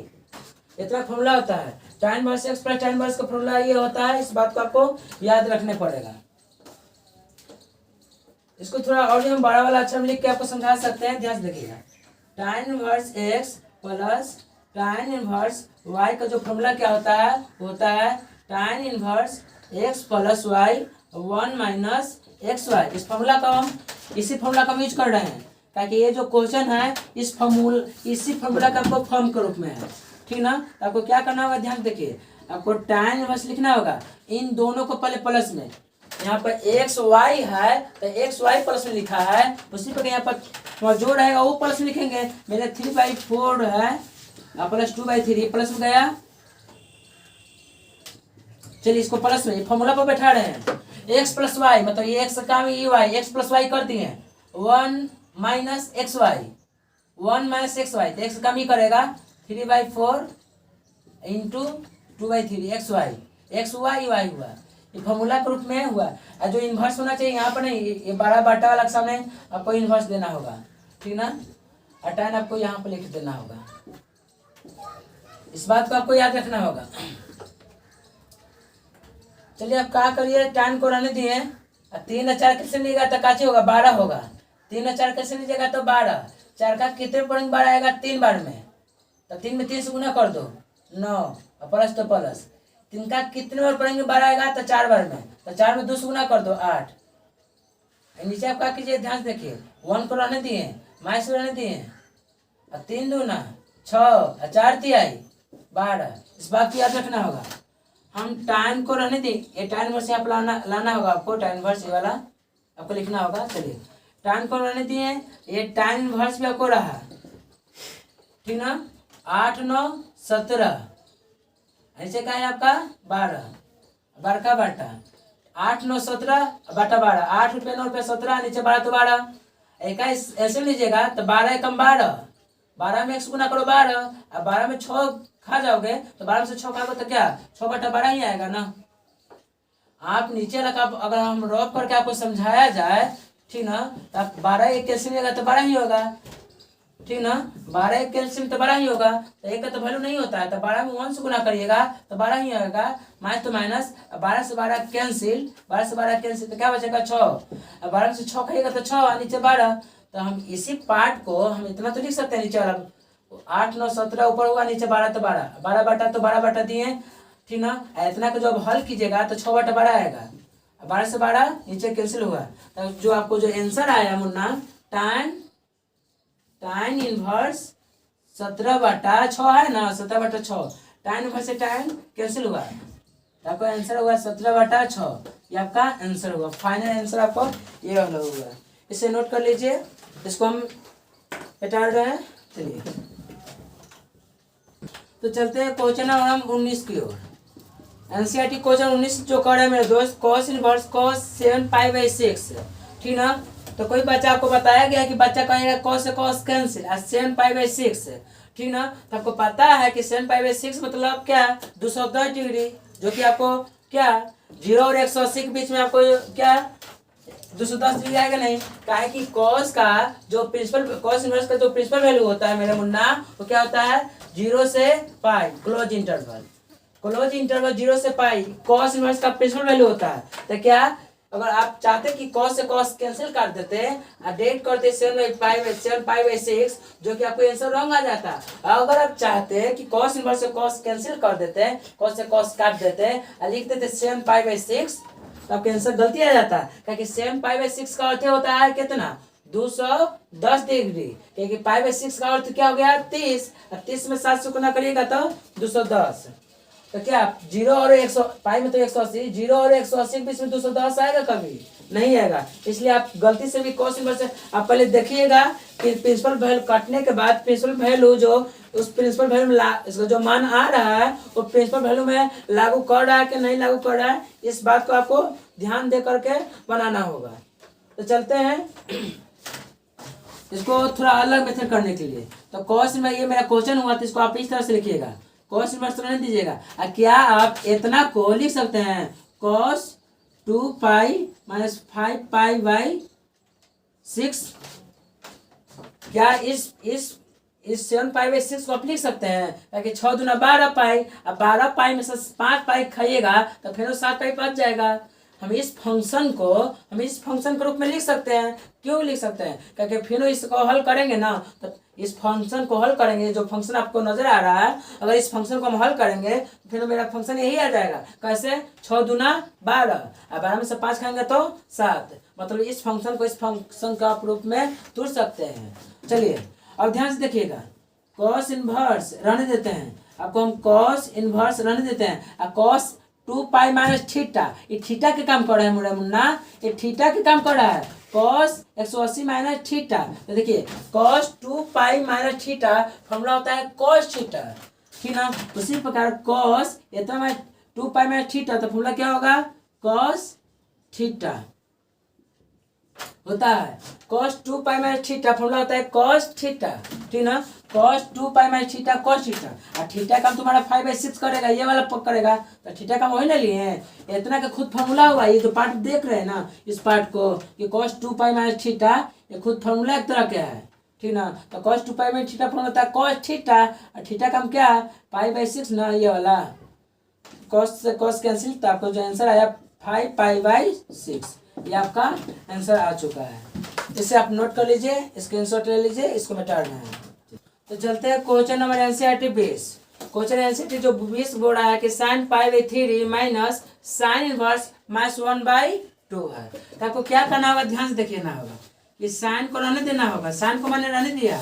इतना फॉर्मूला होता है। tan inverse x plus tan inverse का फॉर्मूला ये होता है, इस बात को आपको याद रखने पड़ेगा। इसको थोड़ा और भी हम बड़ा वाला अक्षर में लिख के आपको समझा सकते हैं, ध्यान से देखिएगा। tan inverse x plus tan inverse y का जो फॉर्मूला क्या होता है tan inverse x plus y 1 minus X Y. इस फॉर्मूला का हम यूज कर रहे हैं, ताकि ये जो क्वेश्चन है इसी फॉर्मूला का आपको फॉर्म के रूप में है, ठीक ना। तो आपको क्या करना होगा, ध्यान देखिए, आपको tan इनवर्स लिखना होगा इन दोनों को पहले प्लस में। यहाँ पर एक्स वाई है तो एक्स वाई प्लस में लिखा है, उसी पर यहाँ पर जो रहेगा वो प्लस में लिखेंगे। मेरे 3/4 है प्लस 2/3 प्लस में गया। चलिए इसको प्लस में फॉर्मूला पर बैठा रहे हैं। एक्स प्लस वाई मतलब ये एक्स का ये वाई, एक्स प्लस वाई कर दिए 1 minus X Y, 1 minus X Y, तो एक्स कम ही करेगा 3/4 इंटू 2/3 एक्स वाई। एक्स हुआ ये वाई हुआ, ये फॉर्मूला के रूप में हुआ। और जो इन्वर्स होना चाहिए यहाँ पर नहीं, ये 12 बटा वाला सामने आपको इन्वर्स देना होगा, ठीक ना। और tan आपको यहाँ पर लिख देना होगा, इस बात को आपको याद रखना होगा। चलिए आप क्या करिए, tan को रहने दिए, 3 और 4 कैसे लीजिएगा तो काची होगा 12 होगा। 3 और 4 कैसे लीजिएगा तो 12, 4 का कितने पढ़ेंगे 12 आएगा 3 बार में, तो 3 में 3 से गुना कर दो 9 और प्लस तो प्लस। 3 का कितने बार पढ़ेंगे 12 आएगा तो 4 बार में, तो 4 में 2 से गुना कर दो 8। नीचे आप क्या कीजिए, ध्यान से देखिए, 1 को रहने दिए, माइनस रहने दिए, और 3 दूना 6 और 4 तिहाई 12। इस बात को याद रखना होगा। हम tan को रहने दें, ये tan इनवर्स यहाँ लाना होगा आपको, tan इनवर्स ये वाला आपको लिखना होगा। चलिए tan को रहने दिए, ये tan इनवर्स भी आपको रहा, ठीक ना। 8 9 17 ऐसे का है आपका 12 का बाटा 8 9 17 बाटा 12, 8 रुपये 9 रुपये 17 नीचे 12 तो 12 एक ऐसे लीजिएगा तो 12 एकम 12, 12 में 1 गुना करो 12, अब 12 में 6 खा जाओगे तो 12 में से 6 खाओगे तो क्या 6 बटा 12 ही आएगा ना। आप नीचे लगा, अगर हम रॉप करके आपको समझाया जाए, ठीक ना, तो आप 12 एक कैल्शियम लेगा तो 12 ही होगा, ठीक ना। 12 एक कैल्शियम तो 12 ही होगा, तो एक का तो वैल्यू नहीं होता है, तो 12 में 1 से गुना करिएगा तो 12 ही आएगा, माइनस तो माइनस, 12 से 12 कैंसिल, 12 से 12 कैंसिल तो क्या बचेगा 6, अब 12 में से 6 खाइएगा तो 6 नीचे 12। तो हम इसी पार्ट को हम इतना तो लिख सकते हैं, नीचे वाला 8 9 17 ऊपर हुआ, नीचे 12 तो 12 बटा तो 12 बटा दिए, ठीक ना। इतना को जब हल कीजिएगा तो 6 बटा 12 आएगा, 12 से 12 नीचे कैंसिल हुआ, तो जो आपको जो आंसर आया मुन्ना tan इनवर्स 17 बटा 6 है ना, 17 बटा 6, tan इनवर्स से tan कैंसिल हुआ, तो आपका आंसर हुआ 17 बटा 6, ये आपका आंसर हुआ। फाइनल आंसर आपको ये वाला हुआ, इसे नोट कर लीजिए, इसको हम हटा रहे हैं। चलिए तो चलते हैं क्वेश्चन नंबर 19 की ओर। एनसीईआरटी क्वेश्चन 19 जो कर रहे हैं मेरे दोस्त, cos इनवर्स cos 7π/6, ठीक ना। तो कोई बच्चा आपको बताया गया कि बच्चा कहेगा cos से cos कैंसिल 7π/6, ठीक ना। तो आपको पता है कि 7π/6 मतलब क्या 210 डिग्री, जो कि आपको क्या 0 और 180 के बीच में आपको क्या 210 डिग्री आएगा नहीं, काहे कि cos का जो cos इनवर्स का जो प्रिंसिपल वैल्यू होता है मेरे मुन्ना, वो क्या होता है 0 से पाई, क्लोज इंटरवल 0 से पाई cos इनवर्स का प्रिंसिपल वैल्यू होता है। तो क्या अगर आप चाहते कि cos से cos कैंसिल कर देते और डेट करते 7π/6, जो कि आपको आंसर रॉन्ग आ जाता। अगर आप चाहते कि cos इनवर्स से cos कैंसिल कर देते, cos से cos काट देते और लिख देते 7π/6, तो आपका आंसर गलती आ जाता है, क्योंकि 7π/6 का अर्थ होता है कितना 210 डिग्री, क्योंकि π/6 का अर्थ क्या हो गया 30, और 30 में 7 से गुना करिएगा तो 210। तो क्या 0 और 100 पाई में तो 180, 0 और 180 के बीच में 210 आएगा, कभी नहीं आएगा। इसलिए आप गलती से भी cos इनवर्स से आप पहले देखिएगा कि प्रिंसिपल वैल्यू काटने के बाद प्रिंसिपल वैल्यू जो उस प्रिंसिपल वैल्यू में इसका जो मान आ रहा है वो प्रिंसिपल वैल्यू में लागू कर रहा है कि नहीं लागू कर रहा है, इस बात को आपको ध्यान दे करके बनाना होगा। तो चलते हैं इसको थोड़ा अलग मेथड करने के लिए। तो cos में ये मेरा क्वेश्चन हुआ, तो इसको आप इस तरह से लिखिएगा, cos इनवर्स तो नहीं दीजिएगा। क्या आप इतना को लिख सकते हैं cos 2π - 5π/6, क्या इस इस 7 पाई/6 को आप लिख सकते हैं, ताकि 6 दूना 12 पाई, अब 12 पाई में से 5 पाई खाइएगा तो फिर 7 पाई बच जाएगा। हम इस फंक्शन के रूप में लिख सकते हैं। क्यों लिख सकते हैं? क्योंकि फिर इसको हल करेंगे ना, तो इस फंक्शन को हल करेंगे, जो फंक्शन आपको नजर आ रहा है, अगर इस फंक्शन को हम हल करेंगे तो फिर मेरा फंक्शन यही आ जाएगा। कैसे? 6 दूना 12, अब 12 में से 5 खाएंगे तो 7, मतलब इस फंक्शन को इस फंक्शन का आप रूप में तुड़ सकते हैं। चलिए अब ध्यान से देखिएगा, कॉस इनवर्स रहने देते हैं, आपको हम कॉस इनवर्स रहने देते हैं। और कॉस 2 पाई माइनस थीटा, ये थीटा के काम कर रहा है मेरा मुन्ना, ये थीटा के काम कर रहा है। कॉस 180 माइनस थीटा, तो देखिए cos 2 pi minus theta formula होता है कॉस थीटा, ठीक ना। उसी प्रकार कॉस इतना में 2 पाई माइनस थीटा, तो फॉर्मूला क्या होगा? कॉस थीटा होता है। cos 2 pi minus theta formula होता है cos थीटा, ठीक ना। cos 2 pi minus theta cos theta, और थीटा का तुम्हारा 5/6 करेगा, ये वाला पक करेगा, तो थीटा का वही ना लिए हैं, इतना का खुद फॉर्मूला हुआ। ये जो पार्ट देख रहे हैं ना, इस पार्ट को, ये cos 2 पाई माइनस थीटा, ये खुद फॉर्मूला एक तरह का है, ठीक ना। तो cos 2 pi minus theta formula होता है cos थीटा, और थीटा का हम क्या है? पाई/6 ना, ये वाला cos से cos कैंसिल, तो आपको जो आंसर आया 5 पाई/6, ये आपका आंसर आ चुका है। इसे आप नोट कर लीजिए, स्क्रीनशॉट ले लीजिए, इसको मिटाना है। तो चलते हैं question number NCERT 20। Question NCERT जो 20 बोल रहा है कि sin π/3 माइनस sin इनवर्स -1/2 है। तो आपको क्या करना होगा? ध्यान से देखिए ना होगा कि साइन को रहने देना होगा, साइन को मैंने रहने दिया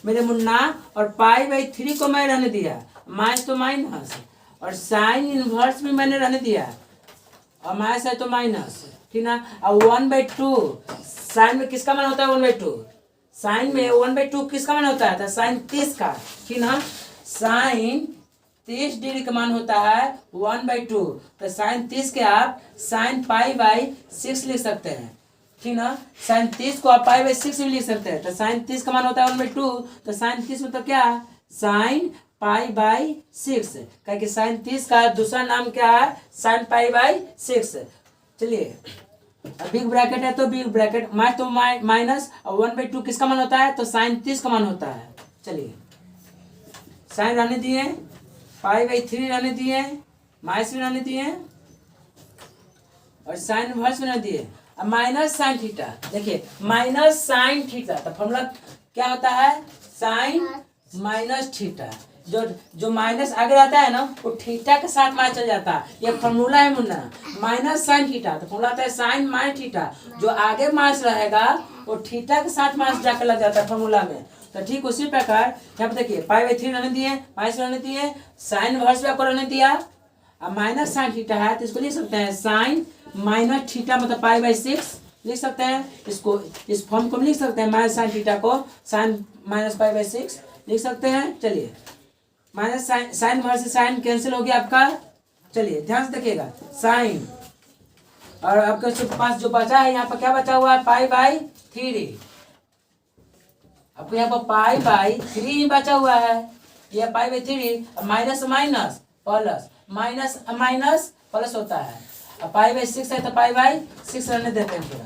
मेरे मुन्ना, और π/3 को मैं रहने दिया, माइनस तो माइनस, और साइन इनवर्स भी मैंने रहने दिया, और माइनस है तो माइनस, ठीक ना। और 1/2 साइन में किसका मान होता है? 1/2 साइन में 1/2 किसका मान होता है? तो साइन 30 का, ठीक ना। साइन 30 डिग्री का मान होता है 1/2, तो साइन 30 के आप साइन π/6 लिख सकते हैं, ठीक ना। साइन 30 को आप π/6 भी लिख सकते हैं, तो साइन 30 का मान होता है 1/2, तो साइन 30 मतलब क्या? साइन π/6, क्योंकि साइन 30 का दूसरा नाम क्या है? साइन π/6। चलिए बिग ब्रैकेट है तो बिग ब्रैकेट, माइनस तो माइनस, और 1/2 किसका मान होता है? तो साइन 30 का मान होता है। चलिए साइन रहने दिए, π/3 रहने दिए, माइनस भी रहने दिए, और साइन इनवर्स भी रहने दिए। अब माइनस साइन थीटा, देखिए माइनस साइन थीटा, तो फॉर्मूला क्या होता है? साइन माइनस थीटा, जो माइनस आगे रहता है ना, वो थीटा के साथ माइनस चल जाता है। ये फॉर्मूला है मुन्ना, माइनस साइन थीटा, तो फॉर्मूला आता है साइन माइनस थीटा, जो आगे माइनस रहेगा वो थीटा के साथ माइनस जाकर लग जाता है फॉर्मूला में। तो ठीक उसी प्रकार यहाँ पे देखिए π/3 रहने दिए, माइनस रहने दिए, साइन इनवर्स भी आपको रहने दिया, अब माइनस साइन थीटा है तो इसको लिख सकते हैं साइन माइनस थीटा, मतलब π/6 लिख सकते हैं। इसको इस फॉर्म को लिख सकते हैं, माइनस साइन थीटा को साइन माइनस π/6 लिख सकते हैं। चलिए माइनस साइन वर्स साइन कैंसिल हो गया आपका। चलिए ध्यान से देखिएगा, साइन और आपके पास जो बचा है यहाँ पर क्या बचा हुआ है? π/3, आपको यहाँ पर π/3 ही बचा हुआ है, यह π/3, minus minus plus, minus minus plus होता है, अब π/6 है तो π/6 रहने देते हैं, पूरा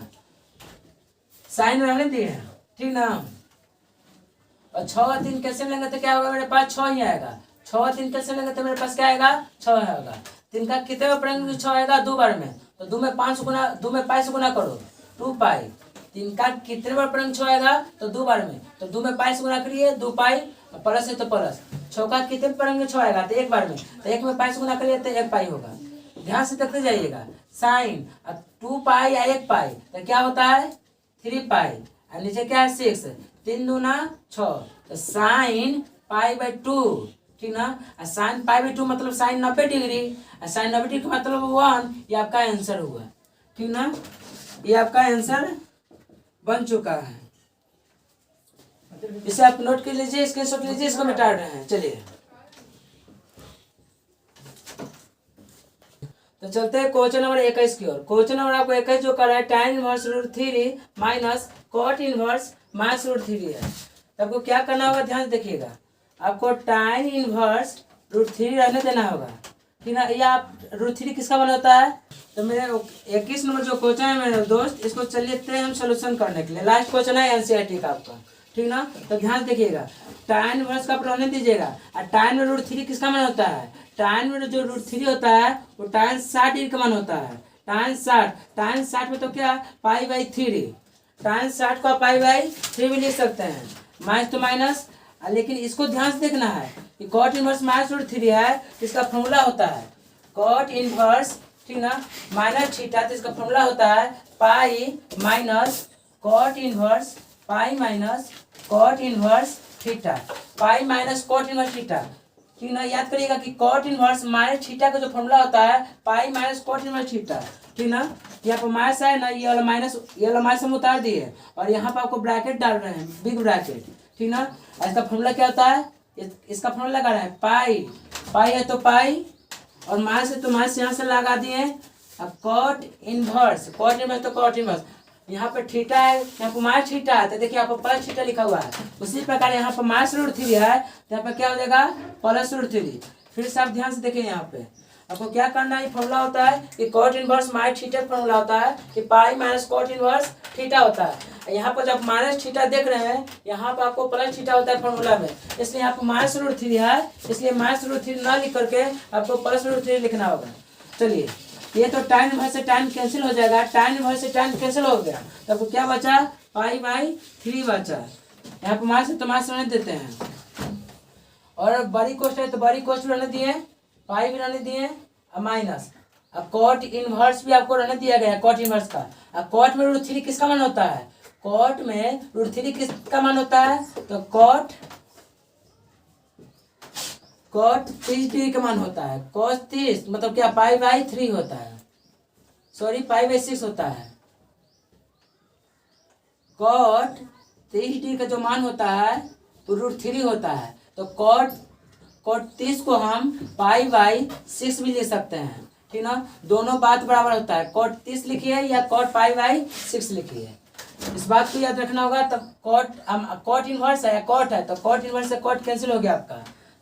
साइन रहने दिए, ठीक ना। और 6 और 3 कैसे लेंगे तो क्या होगा? मेरे पास 6 ही आएगा, 6 और 3 कैसे लेंगे तो मेरे पास क्या आएगा? 6 आएगा। 3 का कितने में पढ़ेंगे? 6 आएगा 2 बार में, तो 2 में 5 गुना, 2 में पाई से गुना करो, 2 पाई। 3 का कितने बार पढ़ेंगे? 6 आएगा तो 2 बार में, तो 2 में पाई से गुना करिए, 2 पाई, प्लस है तो प्लस। 6 का कितने पढ़ेंगे? 6 आएगा तो 1 बार में, तो 1 में पाई से गुना करिए तो 1 पाई होगा। ध्यान से देखते जाइएगा, साइन 2 पाई या 1 पाई तो क्या होता है? 3 पाई, और नीचे क्या है? 6, 3 दूना 6, तो साइन π/2, ठीक ना। साइन π/2 मतलब साइन 90 डिग्री, साइन 90 डिग्री का मतलब 1, ये आपका आंसर हुआ, ठीक ना। ये आपका आंसर बन चुका है, इसे आप नोट कर लीजिए, स्क्रीनशॉट लीजिए, इसको मिटा रहे हैं। चलिए तो चलते हैं क्वेश्चन नंबर 21 की ओर। क्वेश्चन नंबर आपको 21 जो कर रहा है tan inverse √3 minus cot inverse minus √3 है। तो आपको क्या करना होगा? ध्यान से देखिएगा, आपको tan इनवर्स √3 रहने देना होगा, ठीक ना। या आप √3 किसका बना होता है? तो मेरे 21 नंबर जो क्वेश्चन है मेरे दोस्त, इसको चलिए हम सोल्यूशन करने के लिए, लास्ट क्वेश्चन है एनसीईआरटी का आपका, ठीक। ठीक ना। तो ध्यान देखिएगा, tan इनवर्स का आप रहने दीजिएगा। और tan में √3 किसका मान होता है? tan में जो √3 होता है वो tan 60 डिग्री का मान होता है। tan 60 में तो क्या π/3, tan 60 को आप π/3 भी लिख सकते हैं, माइनस तो माइनस। लेकिन इसको ध्यान से देखना है कि cot इनवर्स माइनस √3 है, इसका फॉर्मूला होता है cot इनवर्स, ठीक ना, माइनस थीटा, तो इसका फॉर्मूला होता है pi minus cot inverse, pi minus cot inverse theta, pi minus cot inverse theta, ठीक ना। याद करिएगा कि cot इनवर्स माइनस थीटा का जो फॉर्मूला होता है pi minus cot inverse theta, ठीक ना। यहाँ पर माइनस है ना, ये वाला माइनस हम उतार दिए और यहाँ पर आपको ब्रैकेट डाल रहे हैं, बिग ब्रैकेट, ठीक ना। इसका फॉर्मूला क्या होता है? इसका फॉर्मूला लगा रहे हैं पाई है तो पाई, और माइनस है तो माइनस यहाँ से लगा दिए। अब cot इनवर्स तो cot इनवर्स, यहाँ पर थीटा है, यहाँ पर माइनस थीटा है, तो देखिए यहाँ पर प्लस थीटा लिखा हुआ है। उसी प्रकार यहाँ पर माइनस √3 है, तो यहाँ पर क्या हो जाएगा प्लस √3। फिर से आप ध्यान से देखिए, यहाँ पे आपको क्या करना है, फॉर्मूला होता है कि cot inverse minus theta formula होता है कि pi minus cot inverse theta होता है। यहाँ पर जब माइनस थीटा देख रहे हैं, यहाँ पर आपको प्लस थीटा होता है फॉर्मूला में, इसलिए यहाँ पर माइनस √3 है, इसलिए माइनस √3 ना लिख करके आपको प्लस √3 लिखना होगा। चलिए, ये तो tan इनवर्स से tan कैंसिल हो जाएगा, tan इनवर्स से tan कैंसिल हो गया, तो आपको क्या बचा π/3 बचा। यहाँ पर माइनस तो माइनस रहने देते हैं, और बड़ी कोष्ट है तो बड़ी कोष्ट रहने दिए, पाई भी रहने दिए, और माइनस। अब cot इनवर्स भी आपको रहने दिया गया है, cot इनवर्स का। अब cot में √3 किसका मान होता है? cot में √3 किसका मान होता है? तो cot 30 डिग्री का मान होता है। cos 30 मतलब क्या π/3 होता है, सॉरी π/6 होता है। cot 30 डिग्री का जो मान होता है तो √3 होता है, तो cot 30 को हम π/6 भी ले सकते हैं, ठीक ना। दोनों बात बराबर होता है, cot 30 लिखिए या cot π/6 लिखिए, इस बात को याद रखना होगा। तब cot इनवर्स है, cot है, तो cot इनवर्स से cot कैंसिल हो गया आपका,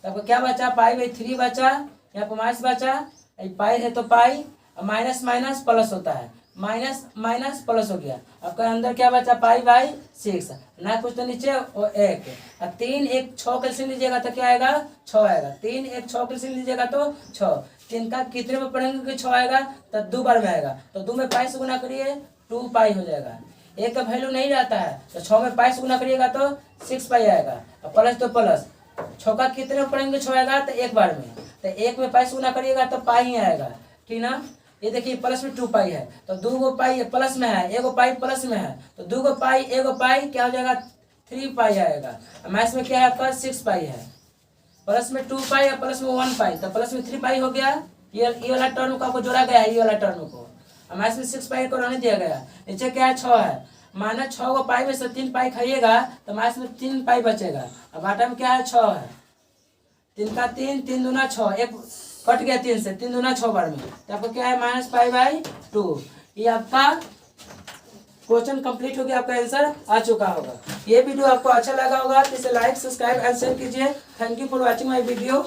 तो आपको क्या बचा π/3 बचा, यहाँ पर माइनस बचा, पाई है तो पाई, माइनस माइनस प्लस होता है, माइनस माइनस प्लस हो गया, आपका अंदर क्या बचा π/6 ना, कुछ तो नीचे और 1 और 3 1 6 कैल्सियम लीजिएगा तो क्या आएगा 6 आएगा, 3 1 6 कैल्सियम लीजिएगा तो 6, 3 का कितने में पढ़ेंगे कि 6 आएगा, तो 2 बार में आएगा, तो 2 में पाई से गुना करिए 2 पाई हो जाएगा। 1 का वैल्यू नहीं रहता है, तो 6 में पाई से गुना करिएगा तो 6 पाई आएगा, और प्लस तो प्लस, 6 का कितने में पढ़ेंगे 6 आएगा तो 1 बार में, तो 1 में पाई से गुना करिएगा तो पाई ही आएगा, ठीक ना। ये देखिए प्लस में 2 पाई है, तो 2 गो पाई प्लस में है, 1 गो पाई प्लस में है, तो 2 गो पाई 1 गो पाई क्या हो जाएगा 3 पाई आएगा। मैथ्स में क्या है आपका 6 पाई है, प्लस में 2 पाई और प्लस में 1 पाई, तो प्लस में 3 पाई हो गया। ये वाला टर्म को आपको जोड़ा गया है, ये वाला टर्म को मैथ्स में 6 पाई को रहने दिया गया। नीचे क्या है 6 है, माना 6 गो पाई में से 3 पाई खाइएगा तो मैथ्स में 3 पाई बचेगा। अब आटा में क्या है 6 है, 3 का 3 3 दूना 6, 1 कट गया 3 से, 3 दूना 6 बार में, तो आपको क्या है -π/2। ये आपका क्वेश्चन कंप्लीट हो गया, आपका आंसर आ चुका होगा। ये वीडियो आपको अच्छा लगा होगा तो इसे लाइक सब्सक्राइब एंड शेयर कीजिए। Thank you for watching my video.